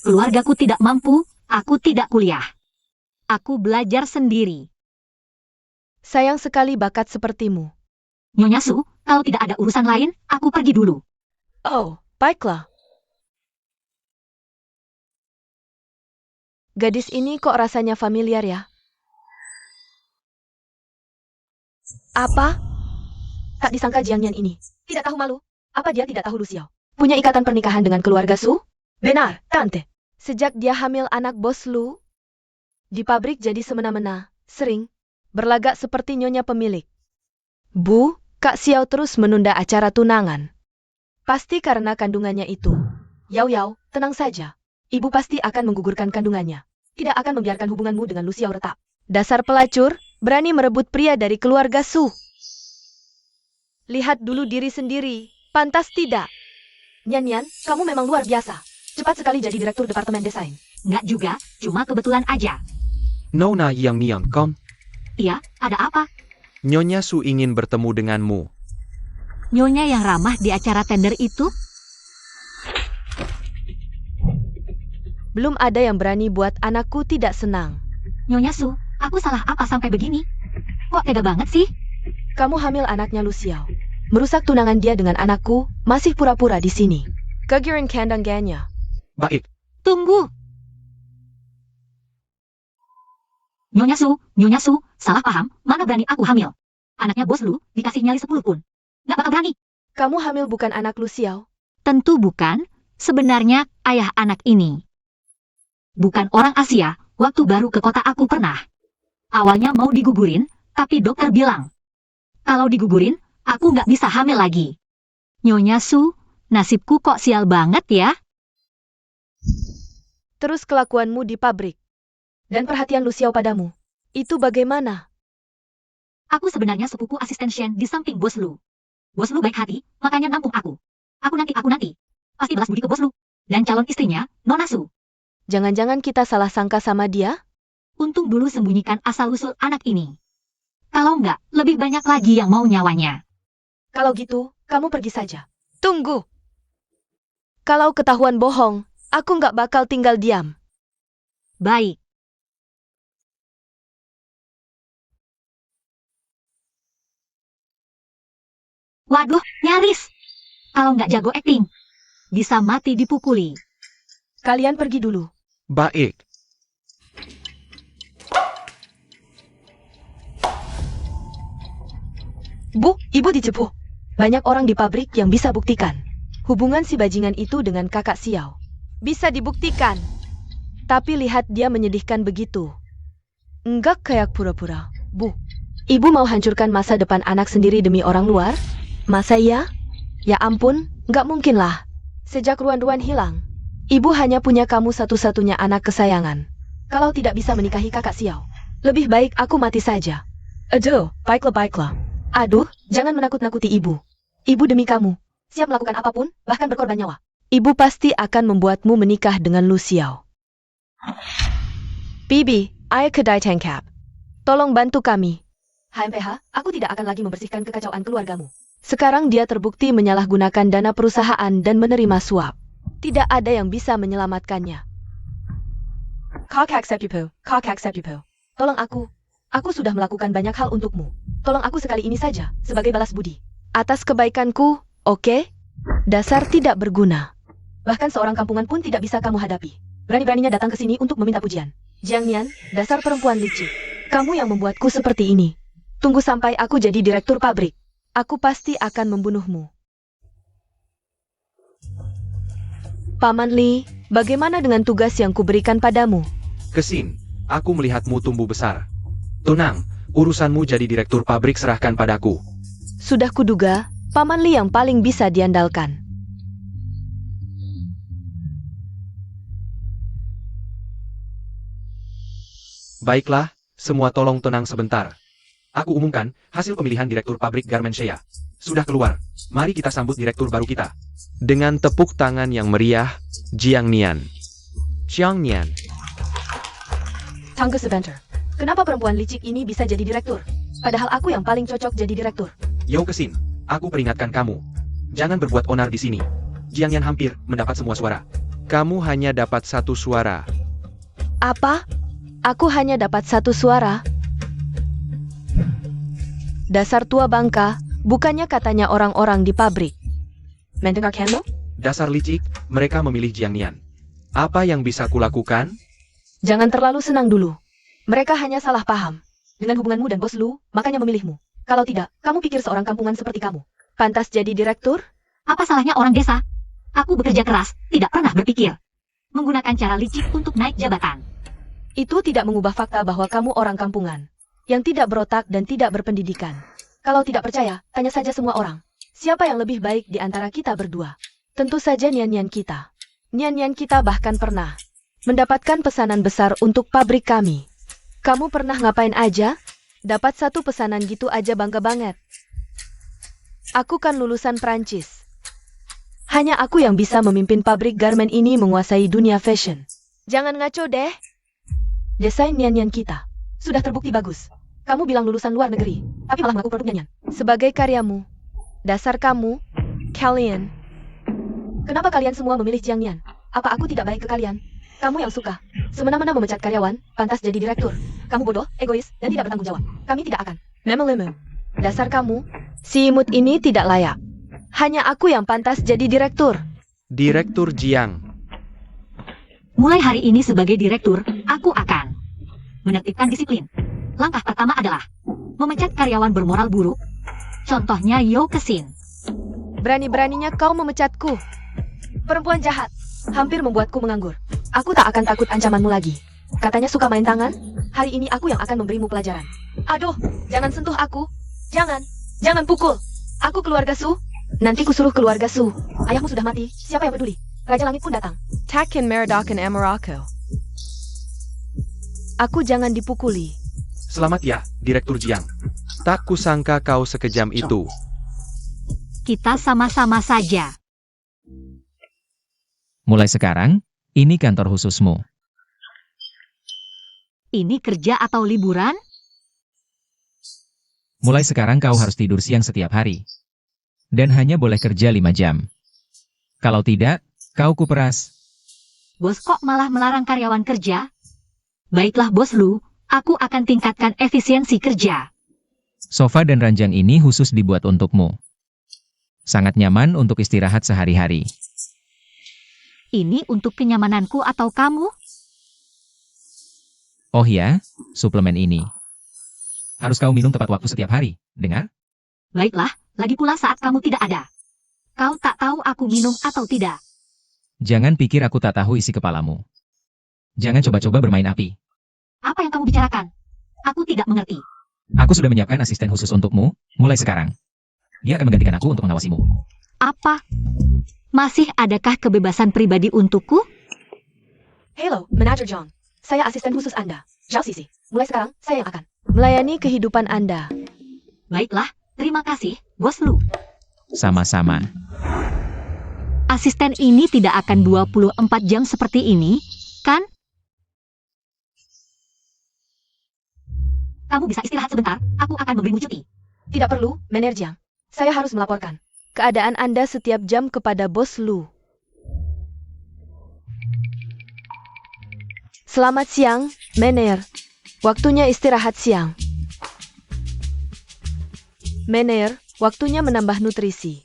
Keluargaku tidak mampu, aku tidak kuliah. Aku belajar sendiri. Sayang sekali bakat sepertimu. Nyonya Su, kalau tidak ada urusan lain, aku pergi dulu. Oh, baiklah. Gadis ini kok rasanya familiar ya? Apa? Tak disangka Jiang Nian ini. Tidak tahu malu. Apa dia tidak tahu Lu Xiao? Punya ikatan pernikahan dengan keluarga Su? Benar, Tante. Sejak dia hamil anak bos Lu, di pabrik jadi semena-mena, sering berlagak seperti nyonya pemilik. Bu, Kak Xiao terus menunda acara tunangan. Pasti karena kandungannya itu. Yao, tenang saja. Ibu pasti akan menggugurkan kandungannya. Tidak akan membiarkan hubunganmu dengan Lu Xiao retak. Dasar pelacur, berani merebut pria dari keluarga Su. Lihat dulu diri sendiri, pantas tidak? Nian, kamu memang luar biasa. Cepat sekali jadi direktur departemen desain. Nggak juga, cuma kebetulan aja. Nona Yang Nian Kom, Iya, ada apa? Nyonya Su ingin bertemu denganmu. Nyonya yang ramah di acara tender itu? Belum ada yang berani buat anakku tidak senang. Nyonya Su, aku salah apa sampai begini? Kok tega banget sih? Kamu hamil anaknya Lu Xiao. Merusak tunangan dia dengan anakku, masih pura-pura di sini. Kegiring kandangnya. Baik, Tunggu. Nyonya Su, salah paham, mana berani aku hamil? Anaknya bos Lu, dikasih nyali 10 pun. Nggak bakal berani. Kamu hamil bukan anak Lu Xiao. Tentu bukan, sebenarnya ayah anak ini. Bukan orang Asia, waktu baru ke kota aku pernah. Awalnya mau digugurin, tapi dokter bilang, kalau digugurin, aku nggak bisa hamil lagi. Nyonya Su, nasibku kok sial banget ya? Terus kelakuanmu di pabrik. Dan perhatian Lu Xiao padamu. Itu bagaimana? Aku sebenarnya sepupu asisten Shen di samping bos Lu. Bos Lu baik hati, makanya nampung aku. Aku nanti. Pasti balas budi ke bos Lu. Dan calon istrinya, Nona Su. Jangan-jangan kita salah sangka sama dia? Untung dulu sembunyikan asal-usul anak ini. Kalau nggak, lebih banyak lagi yang mau nyawanya. Kalau gitu, kamu pergi saja. Tunggu. Kalau ketahuan bohong, aku nggak bakal tinggal diam. Baik. Waduh, nyaris. Kalau nggak jago acting, bisa mati dipukuli. Kalian pergi dulu. baik. Bu, ibu dicepuh. Banyak orang di pabrik yang bisa buktikan. Hubungan si bajingan itu dengan kakak Xiao. Bisa dibuktikan. Tapi lihat dia menyedihkan begitu. Enggak kayak pura-pura. Bu, ibu mau hancurkan masa depan anak sendiri demi orang luar? Masa iya? Ya ampun, nggak mungkin lah. Sejak Ruan-Ruan hilang, ibu hanya punya kamu satu-satunya anak kesayangan. Kalau tidak bisa menikahi kakak Xiao, lebih baik aku mati saja. Aduh, baiklah. Aduh, jangan menakut-nakuti ibu. Ibu demi kamu, siap melakukan apapun, bahkan berkorban nyawa. Ibu pasti akan membuatmu menikah dengan Lu Xiao. Bibi, ayah kedai tangkap. Tolong bantu kami. HMPH, aku tidak akan lagi membersihkan kekacauan keluargamu. Sekarang dia terbukti menyalahgunakan dana perusahaan dan menerima suap. Tidak ada yang bisa menyelamatkannya. Kakak Sepupu. Tolong aku. Aku sudah melakukan banyak hal untukmu. Tolong aku sekali ini saja, sebagai balas budi. Atas kebaikanku, oke? Dasar tidak berguna. Bahkan seorang kampungan pun tidak bisa kamu hadapi. Berani-beraninya datang ke sini untuk meminta pujian. Jiang Nian, dasar perempuan licik. Kamu yang membuatku seperti ini. Tunggu sampai aku jadi direktur pabrik. Aku pasti akan membunuhmu. Paman Li, bagaimana dengan tugas yang kuberikan padamu? Kesin, aku melihatmu tumbuh besar. Tenang, urusanmu jadi direktur pabrik serahkan padaku. Sudah kuduga, Paman Li yang paling bisa diandalkan. Baiklah, semua tolong tenang sebentar. Aku umumkan, hasil pemilihan direktur pabrik garmen Shea. Sudah keluar, mari kita sambut direktur baru kita. Dengan tepuk tangan yang meriah, Jiang Nian. Tunggu sebentar. Kenapa perempuan licik ini bisa jadi direktur? Padahal aku yang paling cocok jadi direktur. Yo Kesin, aku peringatkan kamu. Jangan berbuat onar di sini. Jiang Nian hampir mendapat semua suara. Kamu hanya dapat 1 suara. Apa? Aku hanya dapat 1 suara. Dasar tua bangka, bukannya katanya orang-orang di pabrik. Mendengarkanmu? Dasar licik, mereka memilih Jiang Nian. Apa yang bisa kulakukan? Jangan terlalu senang dulu. Mereka hanya salah paham. Dengan hubunganmu dan bos Lu, makanya memilihmu. Kalau tidak, kamu pikir seorang kampungan seperti kamu pantas jadi direktur? Apa salahnya orang desa? Aku bekerja keras, tidak pernah berpikir menggunakan cara licik untuk naik jabatan. Itu tidak mengubah fakta bahwa kamu orang kampungan, yang tidak berotak dan tidak berpendidikan. Kalau tidak percaya, tanya saja semua orang. Siapa yang lebih baik di antara kita berdua? Tentu saja Nian-Nian kita. Nian-Nian kita bahkan pernah mendapatkan pesanan besar untuk pabrik kami. Kamu pernah ngapain aja? Dapat 1 pesanan gitu aja bangga banget. Aku kan lulusan Prancis. Hanya aku yang bisa memimpin pabrik garmen ini menguasai dunia fashion. Jangan ngaco deh. Desain Nian-Nian kita sudah terbukti bagus. Kamu bilang lulusan luar negeri, tapi malah mengaku produk Nian-Nian. Sebagai karyamu, dasar kamu, kalian. Kenapa kalian semua memilih Jiang Nian? Apa aku tidak baik ke kalian? Kamu yang suka semena-mena memecat karyawan, pantas jadi direktur. Kamu bodoh, egois, dan tidak bertanggung jawab. Kami tidak akan. Lemu. Dasar kamu, si imut ini tidak layak. Hanya aku yang pantas jadi direktur. Direktur Jiang. Mulai hari ini sebagai direktur, aku akan menertibkan disiplin. Langkah pertama adalah memecat karyawan bermoral buruk. Contohnya Yo Kesin. Berani-beraninya kau memecatku. Perempuan jahat, hampir membuatku menganggur. Aku tak akan takut ancamanmu lagi. Katanya suka main tangan, hari ini aku yang akan memberimu pelajaran. Aduh, jangan sentuh aku. Jangan pukul. Aku keluarga Su. Nanti kusuruh keluarga Su. Ayahmu sudah mati, siapa yang peduli? Raja Langit pun datang. Takin Meradokan Amarako. Aku jangan dipukuli. Selamat ya, Direktur Jiang. Tak kusangka kau sekejam itu. Kita sama-sama saja. Mulai sekarang, ini kantor khususmu. Ini kerja atau liburan? Mulai sekarang kau harus tidur siang setiap hari. Dan hanya boleh kerja 5 jam. Kalau tidak, kau kuperas. Bos kok malah melarang karyawan kerja? Baiklah bos Lu, aku akan tingkatkan efisiensi kerja. Sofa dan ranjang ini khusus dibuat untukmu. Sangat nyaman untuk istirahat sehari-hari. Ini untuk kenyamananku atau kamu? Oh ya, suplemen ini. Harus kau minum tepat waktu setiap hari, dengar? Baiklah, lagi pula saat kamu tidak ada. Kau tak tahu aku minum atau tidak. Jangan pikir aku tak tahu isi kepalamu. Jangan coba-coba bermain api. Apa yang kamu bicarakan? Aku tidak mengerti. Aku sudah menyiapkan asisten khusus untukmu, mulai sekarang. Dia akan menggantikan aku untuk mengawasimu. Apa? Masih adakah kebebasan pribadi untukku? Hello, Manager John. Saya asisten khusus Anda, Zhao Sisi. Mulai sekarang, saya yang akan Melayani kehidupan Anda. Baiklah, terima kasih, Bos Lu. Sama-sama. Asisten ini tidak akan 24 jam seperti ini, kan? Kamu bisa istirahat sebentar, aku akan memberimu cuti. Tidak perlu, Mener Jiang. Saya harus melaporkan keadaan Anda setiap jam kepada Bos Lu. Selamat siang, Mener. Waktunya istirahat siang. Mener, waktunya menambah nutrisi.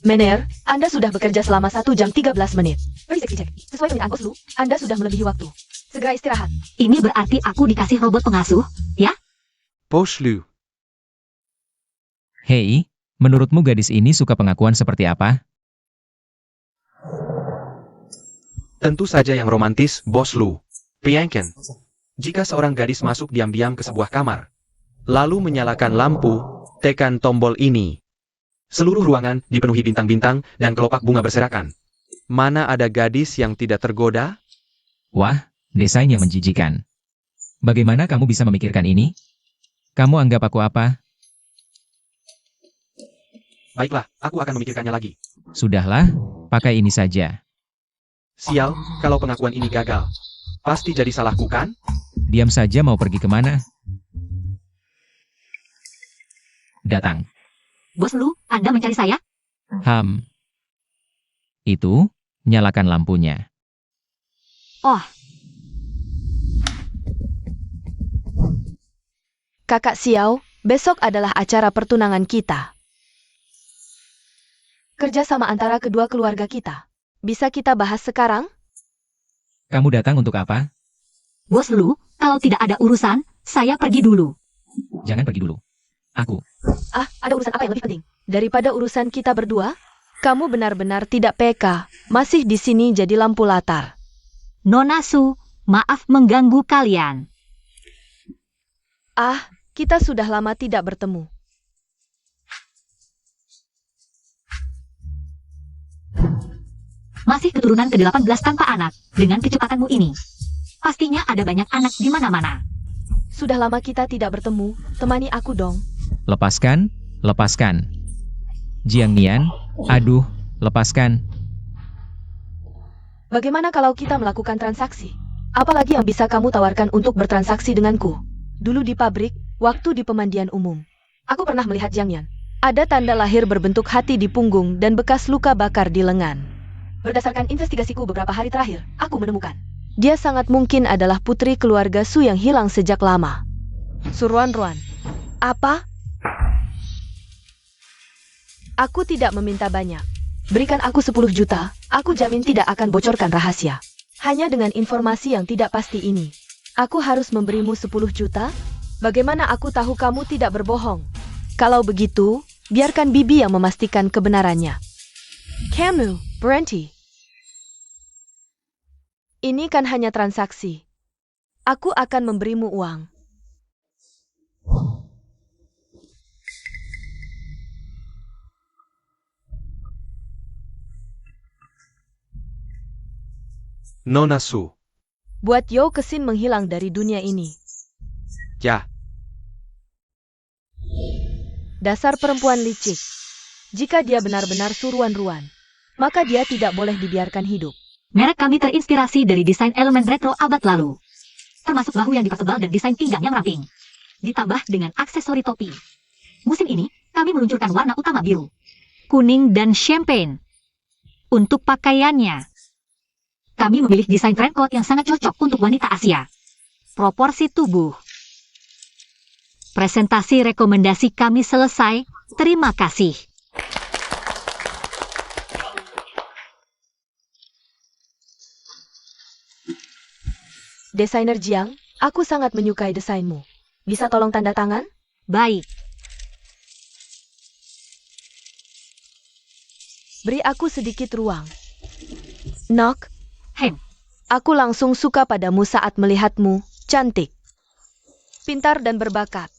Mener, Anda sudah bekerja selama 1 jam 13 menit. Berisik dicek. Sesuai permintaan Bos Lu, Anda sudah melebihi waktu. Segera istirahat. Ini berarti aku dikasih robot pengasuh, ya? Bos Lu. Hei, menurutmu gadis ini suka pengakuan seperti apa? Tentu saja yang romantis, Bos Lu. Piangken. Jika seorang gadis masuk diam-diam ke sebuah kamar, lalu menyalakan lampu, tekan tombol ini. Seluruh ruangan dipenuhi bintang-bintang dan kelopak bunga berserakan. Mana ada gadis yang tidak tergoda? Wah, desain yang menjijikan. Bagaimana kamu bisa memikirkan ini? Kamu anggap aku apa? Baiklah, aku akan memikirkannya lagi. Sudahlah, pakai ini saja. Sial, kalau pengakuan ini gagal. Pasti jadi salahku kan? Diam saja, mau pergi kemana? Datang. Bos Lu, Anda mencari saya? Itu, nyalakan lampunya. Oh, Kakak Xiao, besok adalah acara pertunangan kita. Kerjasama antara kedua keluarga kita. Bisa kita bahas sekarang? Kamu datang untuk apa? Bos Lu, kalau tidak ada urusan, saya pergi dulu. Jangan pergi dulu. Aku. Ada urusan apa yang lebih penting? Daripada urusan kita berdua? Kamu benar-benar tidak peka. Masih di sini jadi lampu latar. Nona Su, maaf mengganggu kalian. Kita sudah lama tidak bertemu. Masih keturunan ke-18 tanpa anak, dengan kecepatanmu ini. Pastinya ada banyak anak di mana-mana. Sudah lama kita tidak bertemu. Temani aku dong. Lepaskan, lepaskan. Jiang Nian, aduh, lepaskan. Bagaimana kalau kita melakukan transaksi? Apalagi yang bisa kamu tawarkan untuk bertransaksi denganku? Dulu di pabrik, waktu di pemandian umum, aku pernah melihat Jiang Yan. Ada tanda lahir berbentuk hati di punggung dan bekas luka bakar di lengan. Berdasarkan investigasiku beberapa hari terakhir, aku menemukan dia sangat mungkin adalah putri keluarga Su yang hilang sejak lama. Su Ruan. Apa? Aku tidak meminta banyak. Berikan aku 10 juta, aku jamin tidak akan bocorkan rahasia. Hanya dengan informasi yang tidak pasti ini. Aku harus memberimu 10 juta? Bagaimana aku tahu kamu tidak berbohong? Kalau begitu, biarkan Bibi yang memastikan kebenarannya. Kamu, berhenti. Ini kan hanya transaksi. Aku akan memberimu uang. Nona Su. Buat Yo Kesin menghilang dari dunia ini. Ya, Dasar perempuan licik. Jika dia benar-benar Ruan, maka dia tidak boleh dibiarkan hidup. Merek kami terinspirasi dari desain elemen retro abad lalu. Termasuk bahu yang dipertebal dan desain pinggang yang ramping. Ditambah dengan aksesori topi. Musim ini, kami meluncurkan warna utama biru, kuning, dan champagne. Untuk pakaiannya, kami memilih desain trenchcoat yang sangat cocok untuk wanita Asia. Proporsi tubuh. Presentasi rekomendasi kami selesai. Terima kasih. Desainer Jiang, aku sangat menyukai desainmu. Bisa tolong tanda tangan? Baik. Beri aku sedikit ruang. Nok, Aku aku langsung suka padamu saat melihatmu. Cantik. Pintar dan berbakat.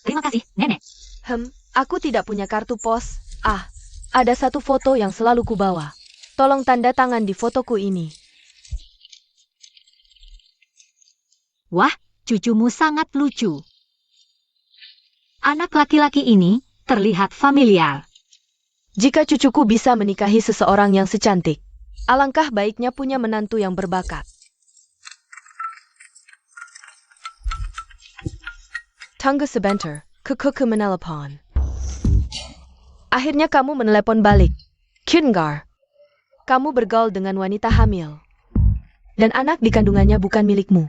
Terima kasih, Nenek. Aku tidak punya kartu pos. Ada satu foto yang selalu kubawa. Tolong tanda tangan di fotoku ini. Wah, cucumu sangat lucu. Anak laki-laki ini terlihat familiar. Jika cucuku bisa menikahi seseorang yang secantik, alangkah baiknya punya menantu yang berbakat. Tunggu sebentar, kukuku menelepon. Akhirnya kamu menelepon balik. Kingar, kamu bergaul dengan wanita hamil. Dan anak di kandungannya bukan milikmu.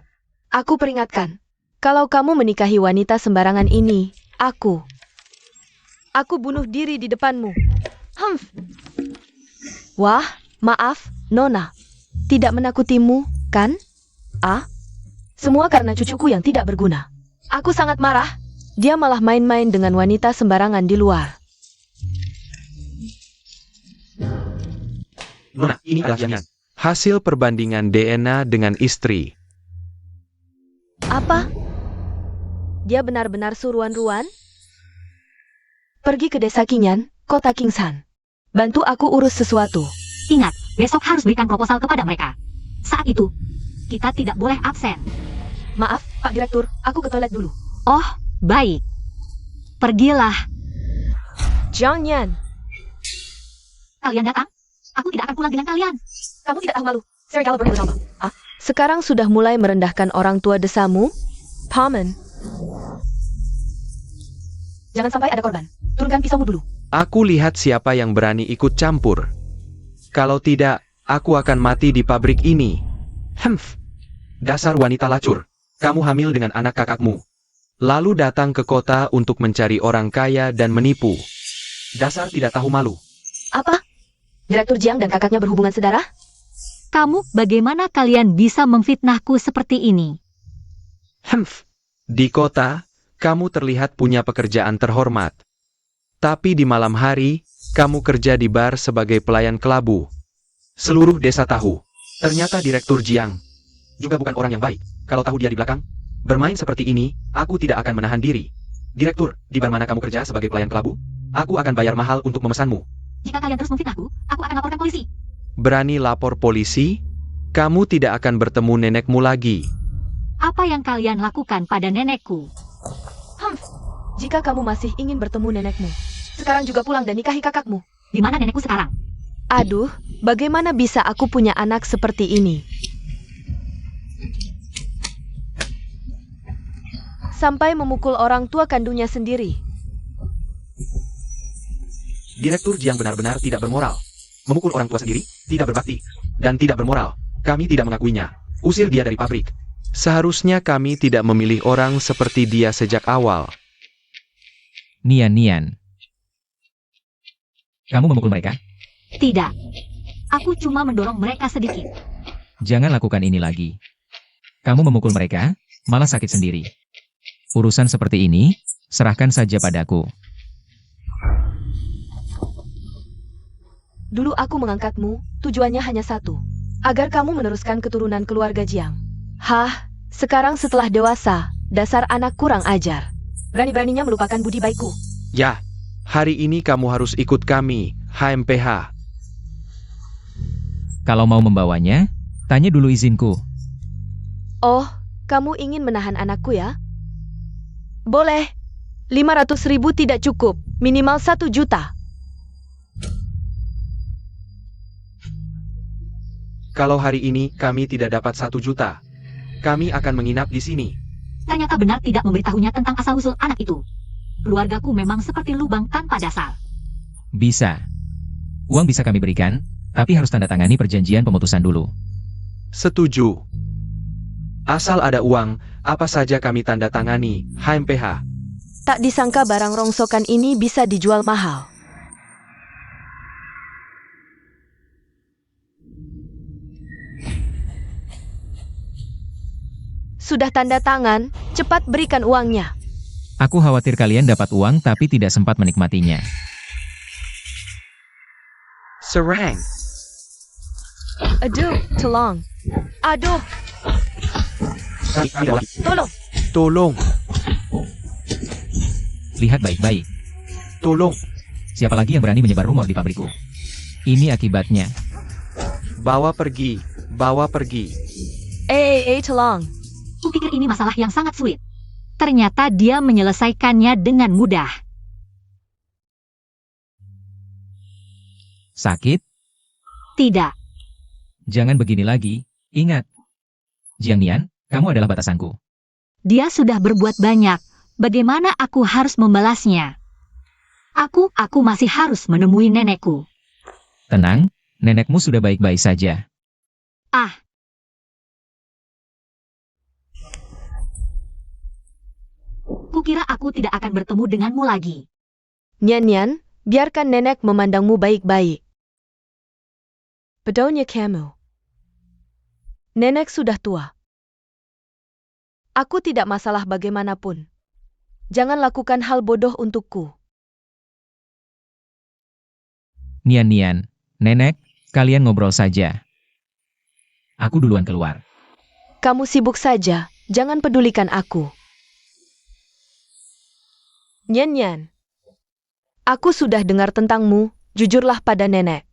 Aku peringatkan, kalau kamu menikahi wanita sembarangan ini, aku bunuh diri di depanmu. Wah, maaf, Nona. Tidak menakutimu, kan? Semua karena cucuku yang tidak berguna. Aku sangat marah. Dia malah main-main dengan wanita sembarangan di luar. Nona, ini adalah jaminan. Hasil perbandingan DNA dengan istri. Apa? Dia benar-benar suruhan-ruan? Pergi ke desa Kinyan, kota Kingsan. Bantu aku urus sesuatu. Ingat, besok harus berikan proposal kepada mereka. Saat itu, kita tidak boleh absen. Maaf, Pak Direktur, aku ke toilet dulu. Oh, baik. Pergilah. Jiang Yan, Kalian datang? Aku tidak akan pulang dengan kalian. kamu tidak tahu malu. Serigala bersama. Sekarang sudah mulai merendahkan orang tua desamu? Paman. Jangan sampai ada korban. Turunkan pisaumu dulu. Aku lihat siapa yang berani ikut campur. Kalau tidak, aku akan mati di pabrik ini. Dasar wanita lacur. Kamu hamil dengan anak kakakmu. Lalu datang ke kota untuk mencari orang kaya dan menipu. Dasar tidak tahu malu. Apa? Direktur Jiang dan kakaknya berhubungan sedara? Kamu, bagaimana kalian bisa memfitnahku seperti ini? Di kota, kamu terlihat punya pekerjaan terhormat. Tapi di malam hari, kamu kerja di bar sebagai pelayan kelabu. Seluruh desa tahu. Ternyata Direktur Jiang juga bukan orang yang baik. Kalau tahu dia di belakang bermain seperti ini, aku tidak akan menahan diri. Direktur, di bar mana kamu kerja sebagai pelayan kelabu? Aku akan bayar mahal untuk memesanmu. Jika kalian terus memfitnahku, aku akan laporkan polisi. Berani lapor polisi? Kamu tidak akan bertemu nenekmu lagi. Apa yang kalian lakukan pada nenekku? Jika kamu masih ingin bertemu nenekmu, sekarang juga pulang dan nikahi kakakmu. Di mana nenekku sekarang? Aduh, bagaimana bisa aku punya anak seperti ini? Sampai memukul orang tua kandungnya sendiri. Direktur Jiang benar-benar tidak bermoral. Memukul orang tua sendiri, tidak berbakti, dan tidak bermoral. Kami tidak mengakuinya. Usir dia dari pabrik. Seharusnya kami tidak memilih orang seperti dia sejak awal. Nian. Kamu memukul mereka? Tidak. Aku cuma mendorong mereka sedikit. Jangan lakukan ini lagi. Kamu memukul mereka, malah sakit sendiri. Urusan seperti ini, serahkan saja padaku. Dulu aku mengangkatmu, tujuannya hanya satu. Agar kamu meneruskan keturunan keluarga Jiang. Sekarang setelah dewasa, dasar anak kurang ajar. Berani-beraninya melupakan budi baikku. Ya, hari ini kamu harus ikut kami, HMPH. Kalau mau membawanya, tanya dulu izinku. Oh, kamu ingin menahan anakku ya? Boleh. 500.000 tidak cukup, minimal 1 juta. Kalau hari ini kami tidak dapat 1 juta, kami akan menginap di sini. Ternyata benar tidak memberitahunya tentang asal-usul anak itu. Keluargaku memang seperti lubang tanpa dasar. Bisa. Uang bisa kami berikan, tapi harus tanda tangani perjanjian pemutusan dulu. Setuju. Asal ada uang, apa saja kami tanda tangani, HMPH. Tak disangka barang rongsokan ini bisa dijual mahal. Sudah tanda tangan, cepat berikan uangnya. Aku khawatir kalian dapat uang tapi tidak sempat menikmatinya. Serang. Aduh, tolong. Aduh, tolong. Tolong, Lihat baik-baik. tolong. Siapa lagi yang berani menyebar rumor di pabrikku? Ini akibatnya. Bawa pergi, bawa pergi. Tolong. Kupikir ini masalah yang sangat sulit. Ternyata dia menyelesaikannya dengan mudah. Sakit? Tidak. Jangan begini lagi. Ingat. Jiang Nian, kamu adalah batasanku. Dia sudah berbuat banyak. Bagaimana aku harus membalasnya? Aku masih harus menemui nenekku. Tenang, nenekmu sudah baik-baik saja. Ah, kukira aku tidak akan bertemu denganmu lagi. Nian Nian, biarkan nenek memandangmu baik-baik. Bedaunya kamu. Nenek sudah tua. Aku tidak masalah bagaimanapun. Jangan lakukan hal bodoh untukku. Nian Nian, nenek, kalian ngobrol saja. Aku duluan keluar. Kamu sibuk saja, jangan pedulikan aku. Nian Nian. Aku sudah dengar tentangmu, jujurlah pada nenek.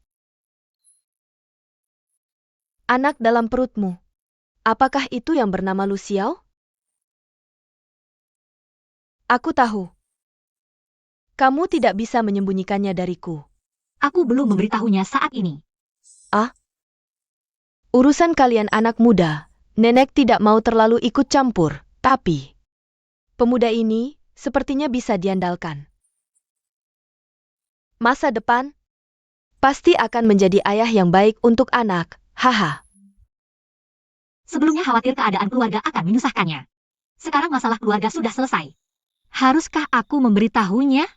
Anak dalam perutmu. Apakah itu yang bernama Lu Xiao? Aku tahu. Kamu tidak bisa menyembunyikannya dariku. Aku belum memberitahunya saat ini. Urusan kalian anak muda, nenek tidak mau terlalu ikut campur, tapi pemuda ini sepertinya bisa diandalkan. Masa depan pasti akan menjadi ayah yang baik untuk anak, haha. Sebelumnya khawatir keadaan keluarga akan menyusahkannya. Sekarang masalah keluarga sudah selesai. Haruskah aku memberitahunya?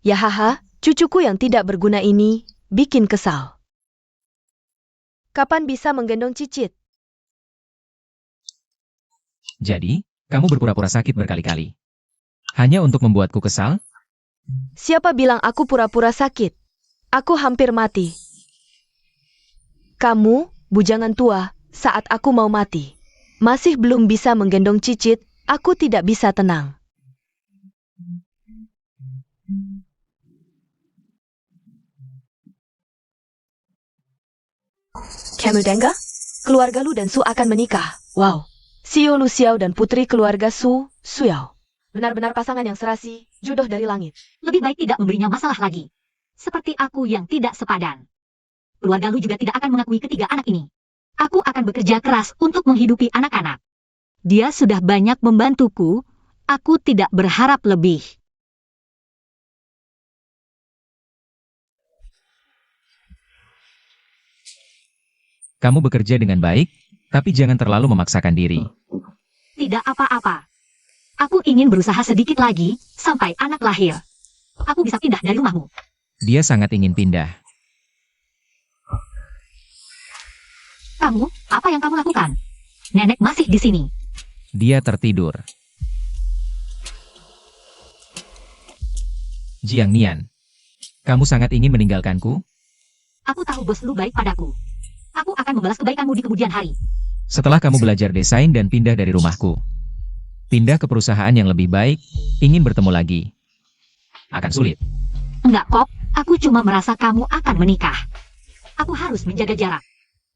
Ya haha, cucuku yang tidak berguna ini bikin kesal. Kapan bisa menggendong Cicit? Jadi, kamu berpura-pura sakit berkali-kali. Hanya untuk membuatku kesal? Siapa bilang aku pura-pura sakit? Aku hampir mati. Kamu, bujangan tua, saat aku mau mati. Masih belum bisa menggendong Cicit, aku tidak bisa tenang. Kamu dengar? Keluarga Lu dan Su akan menikah. Wow. Xiao Lu Xiao dan putri keluarga Su, Suyao. Benar-benar pasangan yang serasi, jodoh dari langit. Lebih baik tidak memberinya masalah lagi. Seperti aku yang tidak sepadan. Keluarga Lu juga tidak akan mengakui ketiga anak ini. Aku akan bekerja keras untuk menghidupi anak-anak. Dia sudah banyak membantuku, aku tidak berharap lebih. Kamu bekerja dengan baik, tapi jangan terlalu memaksakan diri. Tidak apa-apa. Aku ingin berusaha sedikit lagi, sampai anak lahir. Aku bisa pindah dari rumahmu. Dia sangat ingin pindah. Kamu, apa yang kamu lakukan? Nenek masih di sini. Dia tertidur. Jiang Nian, kamu sangat ingin meninggalkanku? Aku tahu bos Lu baik padaku. Aku akan membalas kebaikanmu di kemudian hari. Setelah kamu belajar desain dan pindah dari rumahku. Pindah ke perusahaan yang lebih baik, ingin bertemu lagi. Akan sulit. Enggak kok, aku cuma merasa kamu akan menikah. Aku harus menjaga jarak.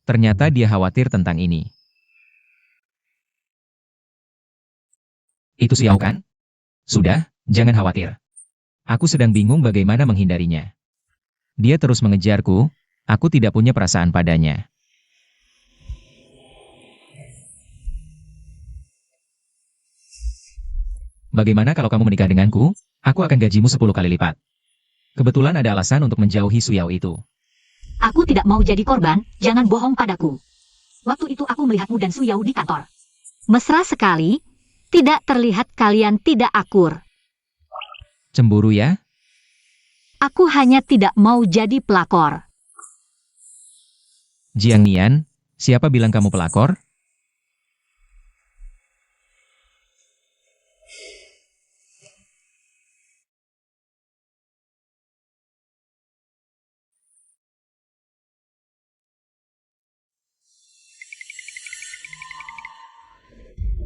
Ternyata dia khawatir tentang ini. Itu Xiao kan? Sudah, jangan khawatir. Aku sedang bingung bagaimana menghindarinya. Dia terus mengejarku, aku tidak punya perasaan padanya. Bagaimana kalau kamu menikah denganku? Aku akan gajimu 10 kali lipat. Kebetulan ada alasan untuk menjauhi Suyao itu. Aku tidak mau jadi korban, jangan bohong padaku. Waktu itu aku melihatmu dan Suyao di kantor. Mesra sekali, tidak terlihat kalian tidak akur. Cemburu ya? Aku hanya tidak mau jadi pelakor. Jiang Nian, siapa bilang kamu pelakor?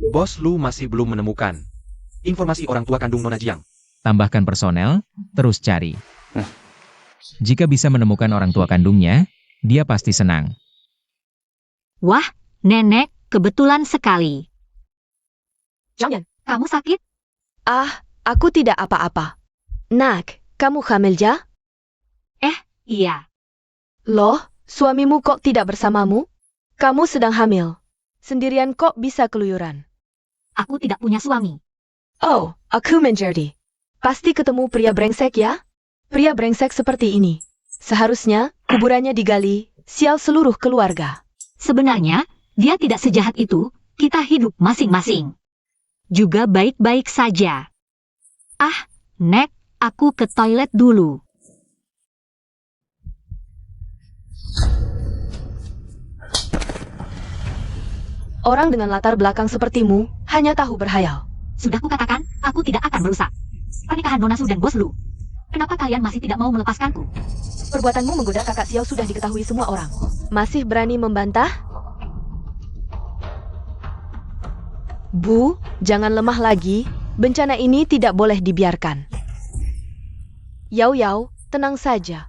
Bos Lu masih belum menemukan informasi orang tua kandung Nona Jiang. Tambahkan personel, terus cari. Jika bisa menemukan orang tua kandungnya, dia pasti senang. Wah, nenek, kebetulan sekali. Jangan. Kamu sakit? Ah, aku tidak apa-apa. Nak, kamu hamil ja? Iya. Loh, suamimu kok tidak bersamamu? Kamu sedang hamil. Sendirian kok bisa keluyuran? Aku tidak punya suami. Oh, aku menjadi. Pasti ketemu pria brengsek ya? Pria brengsek seperti ini. Seharusnya, kuburannya digali, sial seluruh keluarga. Sebenarnya, dia tidak sejahat itu, kita hidup masing-masing. Juga baik-baik saja. Ah, Nek, aku ke toilet dulu. Orang dengan latar belakang sepertimu, hanya tahu berhayal. Sudah kukatakan, aku tidak akan merusak pernikahan Nona Su dan Bos Lu. Kenapa kalian masih tidak mau melepaskanku? Perbuatanmu menggoda kakak Xiao sudah diketahui semua orang. Masih berani membantah? Bu, jangan lemah lagi. Bencana ini tidak boleh dibiarkan. Yao Yao, tenang saja.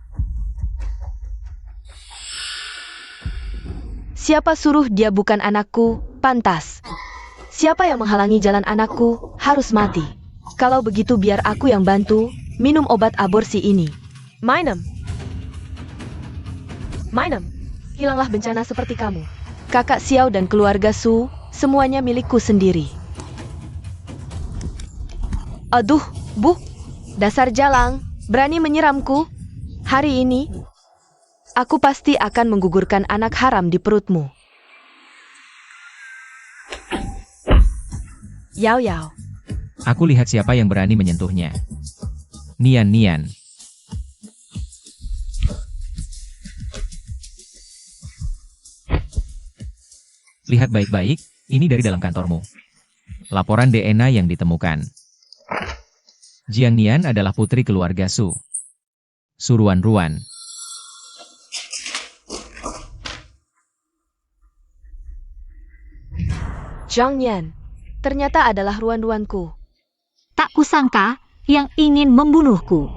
Siapa suruh dia bukan anakku? Pantas. Siapa yang menghalangi jalan anakku, harus mati. Kalau begitu biar aku yang bantu, minum obat aborsi ini. Minum. Hilanglah bencana seperti kamu. Kakak Xiao dan keluarga Su, semuanya milikku sendiri. Aduh, Bu. Dasar jalang, berani menyiramku. Hari ini, aku pasti akan menggugurkan anak haram di perutmu. Yao Yao. Aku lihat siapa yang berani menyentuhnya. Nian. Lihat baik-baik, ini dari dalam kantormu. Laporan DNA yang ditemukan. Jiang Nian adalah putri keluarga Su. Suruan Ruan. Zhang Yan. Ternyata adalah ruan-ruanku. Tak kusangka yang ingin membunuhku.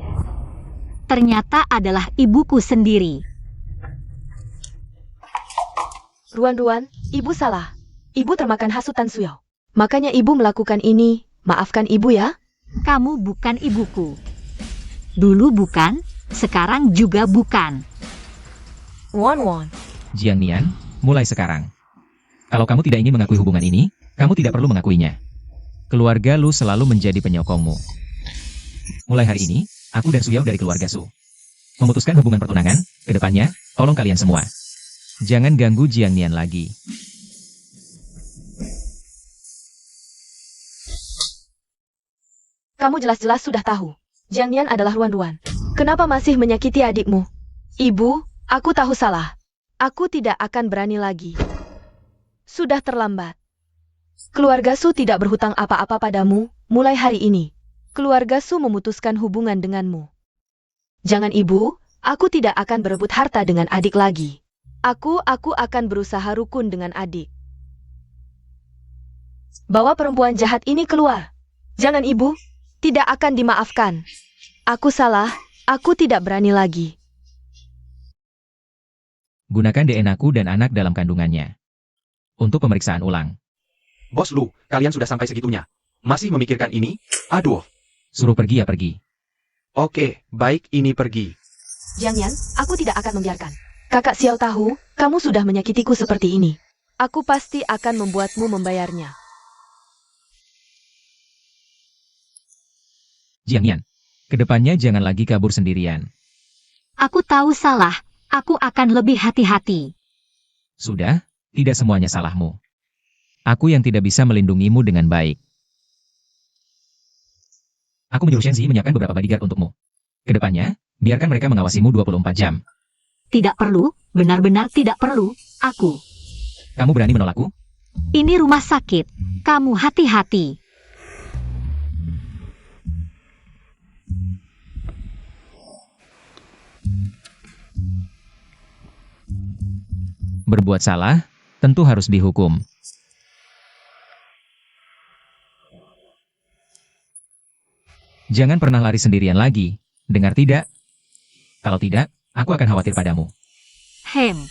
Ternyata adalah ibuku sendiri. Ruan-ruan, ibu salah. Ibu termakan hasutan Suyao. Makanya ibu melakukan ini. Maafkan ibu ya. Kamu bukan ibuku. Dulu bukan, sekarang juga bukan. Wan. Jiang Nian, mulai sekarang. Kalau kamu tidak ingin mengakui hubungan ini, kamu tidak perlu mengakuinya. Keluarga Lu selalu menjadi penyokongmu. Mulai hari ini, aku dan Suyao dari keluarga Su memutuskan hubungan pertunangan. Kedepannya, tolong kalian semua, jangan ganggu Jiang Nian lagi. Kamu jelas-jelas sudah tahu. Jiang Yan adalah ruan-ruan. Kenapa masih menyakiti adikmu? Ibu, aku tahu salah. Aku tidak akan berani lagi. Sudah terlambat. Keluarga Su tidak berhutang apa-apa padamu, mulai hari ini. Keluarga Su memutuskan hubungan denganmu. Jangan ibu, aku tidak akan berebut harta dengan adik lagi. Aku akan berusaha rukun dengan adik. Bawa perempuan jahat ini keluar. Jangan ibu, tidak akan dimaafkan. Aku salah, aku tidak berani lagi. Gunakan DNA-ku dan anak dalam kandungannya untuk pemeriksaan ulang. Bos Lu, kalian sudah sampai segitunya. Masih memikirkan ini? Aduh. Suruh pergi ya pergi. Oke, baik ini pergi. Jiang Yan, aku tidak akan membiarkan. Kakak Xiao tahu, kamu sudah menyakitiku seperti ini. Aku pasti akan membuatmu membayarnya. Jiang Yan, kedepannya jangan lagi kabur sendirian. Aku tahu salah, aku akan lebih hati-hati. Sudah, tidak semuanya salahmu. Aku yang tidak bisa melindungimu dengan baik. Aku menyuruh Shenzi menyiapkan beberapa bodyguard untukmu. Kedepannya, biarkan mereka mengawasimu 24 jam. Tidak perlu, benar-benar tidak perlu, aku. Kamu berani menolakku? Ini rumah sakit, kamu hati-hati. Berbuat salah, tentu harus dihukum. Jangan pernah lari sendirian lagi, dengar tidak? Kalau tidak, aku akan khawatir padamu. Hem.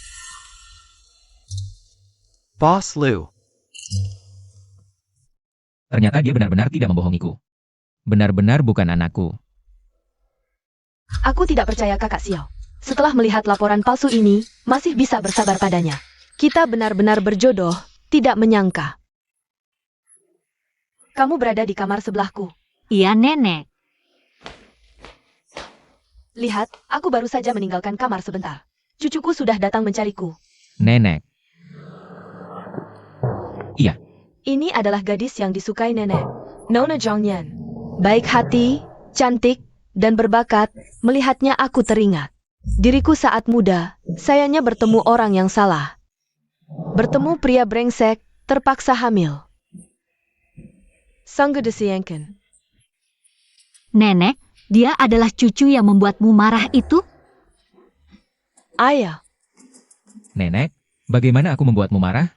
Boss Lu, Ternyata dia benar-benar tidak membohongiku. Benar-benar bukan anakku. Aku tidak percaya kakak Xiao. Setelah melihat laporan palsu ini, masih bisa bersabar padanya. Kita benar-benar berjodoh, tidak menyangka. Kamu berada di kamar sebelahku. Iya, Nenek. Lihat, aku baru saja meninggalkan kamar sebentar. Cucuku sudah datang mencariku. Nenek. Iya, Ini adalah gadis yang disukai nenek, Nona Zhongyan. Baik hati, cantik, dan berbakat, melihatnya aku teringat. Diriku saat muda, sayangnya bertemu orang yang salah. Bertemu pria brengsek, terpaksa hamil. Sanggup disayangkan. Nenek, dia adalah cucu yang membuatmu marah itu? Ayah, Nenek, bagaimana aku membuatmu marah?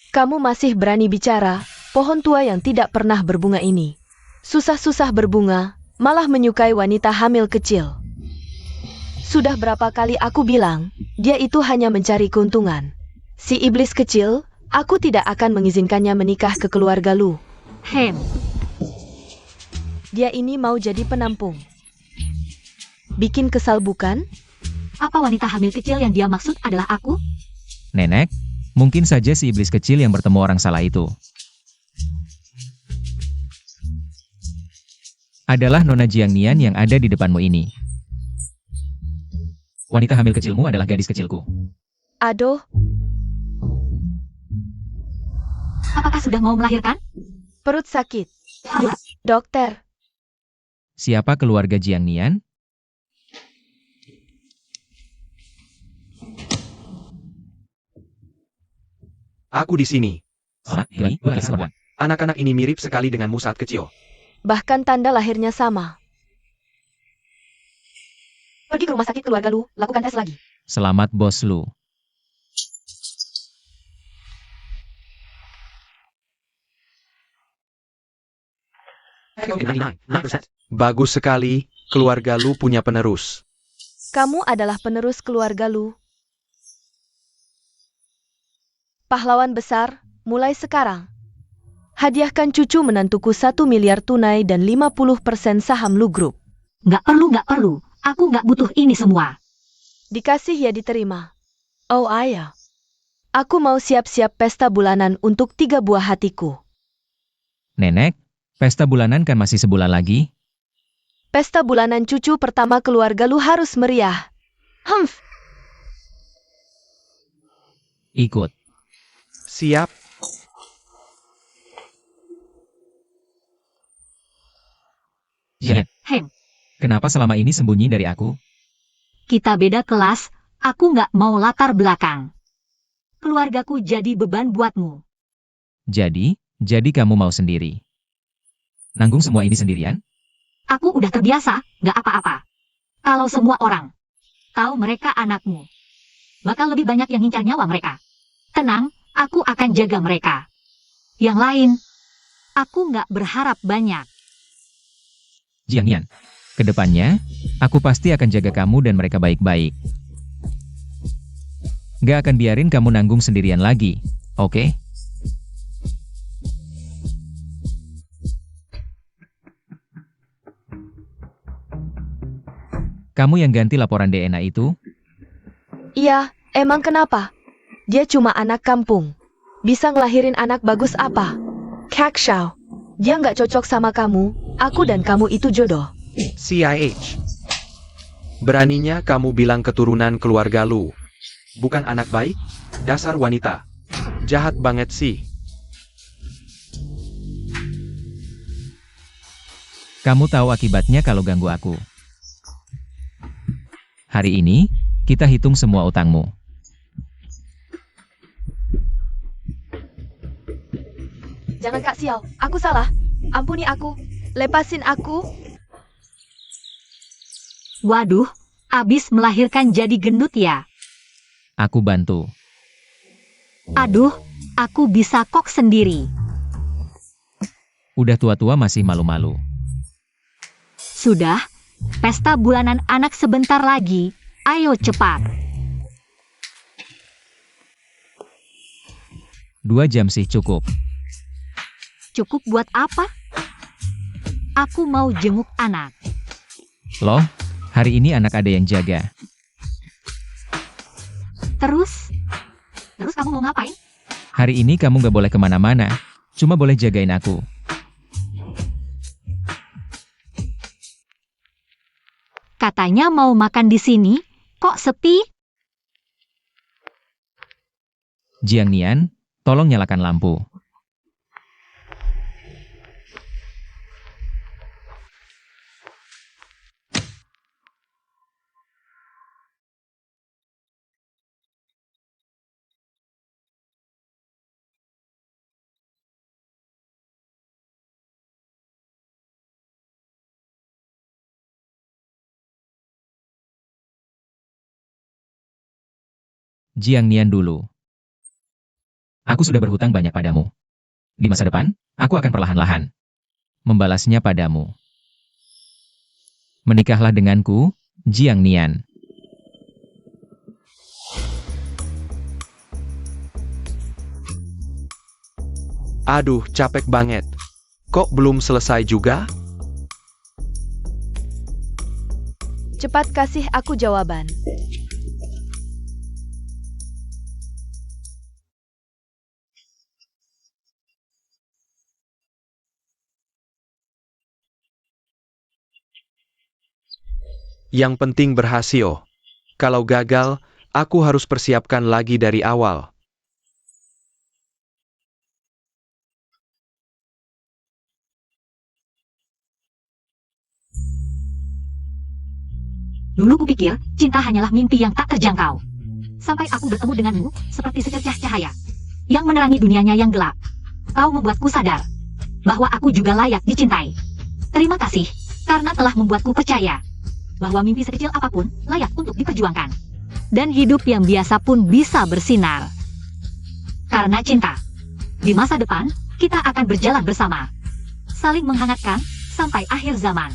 kamu masih berani bicara, pohon tua yang tidak pernah berbunga ini. Susah-susah berbunga, malah menyukai wanita hamil kecil. Sudah berapa kali aku bilang, dia itu hanya mencari keuntungan. Si iblis kecil, aku tidak akan mengizinkannya menikah ke keluarga Lu. Dia ini mau jadi penampung. Bikin kesal bukan? Apa wanita hamil kecil yang dia maksud adalah aku? Nenek, mungkin saja si iblis kecil yang bertemu orang salah itu adalah Nona Jiangnian yang ada di depanmu ini. Wanita hamil kecilmu adalah gadis kecilku. Aduh, Apakah sudah mau melahirkan? perut sakit. Dokter, Siapa keluarga Jiangnian? Aku di sini. Ini gadis perempuan. Anak-anak ini mirip sekali denganmu saat kecil. bahkan tanda lahirnya sama. Pergi ke rumah sakit keluarga Lu, lakukan tes lagi. Selamat bos Lu. Bagus sekali, keluarga Lu punya penerus. Kamu adalah penerus keluarga Lu. Pahlawan besar, mulai sekarang. Hadiahkan cucu menantuku 1 miliar tunai dan 50% saham Lu Group. Nggak perlu. Aku nggak butuh ini semua. Dikasih ya diterima. Oh ayah. Aku mau siap-siap pesta bulanan untuk 3 buah hatiku. Nenek, pesta bulanan kan masih sebulan lagi. Pesta bulanan cucu pertama keluarga Lu harus meriah. Humph. Ikut. Siap. Janet, kenapa selama ini sembunyi dari aku? Kita beda kelas, aku nggak mau latar belakang. Keluargaku jadi beban buatmu. Jadi kamu mau sendiri. Nanggung semua ini sendirian? Aku udah terbiasa, nggak apa-apa. Kalau semua orang tahu mereka anakmu, bakal lebih banyak yang ngincar nyawa mereka. Tenang, aku akan jaga mereka. Yang lain, aku nggak berharap banyak. Jiangnian, kedepannya, aku pasti akan jaga kamu dan mereka baik-baik. Gak akan biarin kamu nanggung sendirian lagi, oke? Kamu yang ganti laporan DNA itu? Iya, emang kenapa? Dia cuma anak kampung. Bisa ngelahirin anak bagus apa? Kak Xiao, dia nggak cocok sama kamu. Aku dan kamu itu jodoh. CIH. Beraninya kamu bilang keturunan keluarga Lu. Bukan anak baik? Dasar wanita. Jahat banget sih. Kamu tahu akibatnya kalau ganggu aku. Hari ini, kita hitung semua utangmu. Jangan Kak Xiao, aku salah. Ampuni aku. Lepasin aku. Waduh, abis melahirkan jadi gendut ya? Aku bantu. Aduh, aku bisa kok sendiri. Udah tua-tua masih malu-malu. Sudah, pesta bulanan anak sebentar lagi. Ayo cepat. 2 jam sih cukup. cukup buat apa? Aku mau jenguk anak. Loh, hari ini anak ada yang jaga. Terus kamu mau ngapain? Hari ini kamu gak boleh kemana-mana, cuma boleh jagain aku. Katanya mau makan di sini, kok sepi? Jiang Nian, tolong nyalakan lampu. Jiang Nian dulu. Aku sudah berhutang banyak padamu. Di masa depan, aku akan perlahan-lahan membalasnya padamu. Menikahlah denganku, Jiang Nian. Aduh, capek banget. Kok belum selesai juga? Cepat kasih aku jawaban. Yang penting berhasil. Kalau gagal, aku harus persiapkan lagi dari awal. Dulu kupikir cinta hanyalah mimpi yang tak terjangkau. Sampai aku bertemu denganmu seperti secercah cahaya yang menerangi dunianya yang gelap. Kau membuatku sadar bahwa aku juga layak dicintai. Terima kasih karena telah membuatku percaya bahwa mimpi sekecil apapun layak untuk diperjuangkan. Dan hidup yang biasa pun bisa bersinar. Karena cinta, di masa depan kita akan berjalan bersama, saling menghangatkan sampai akhir zaman.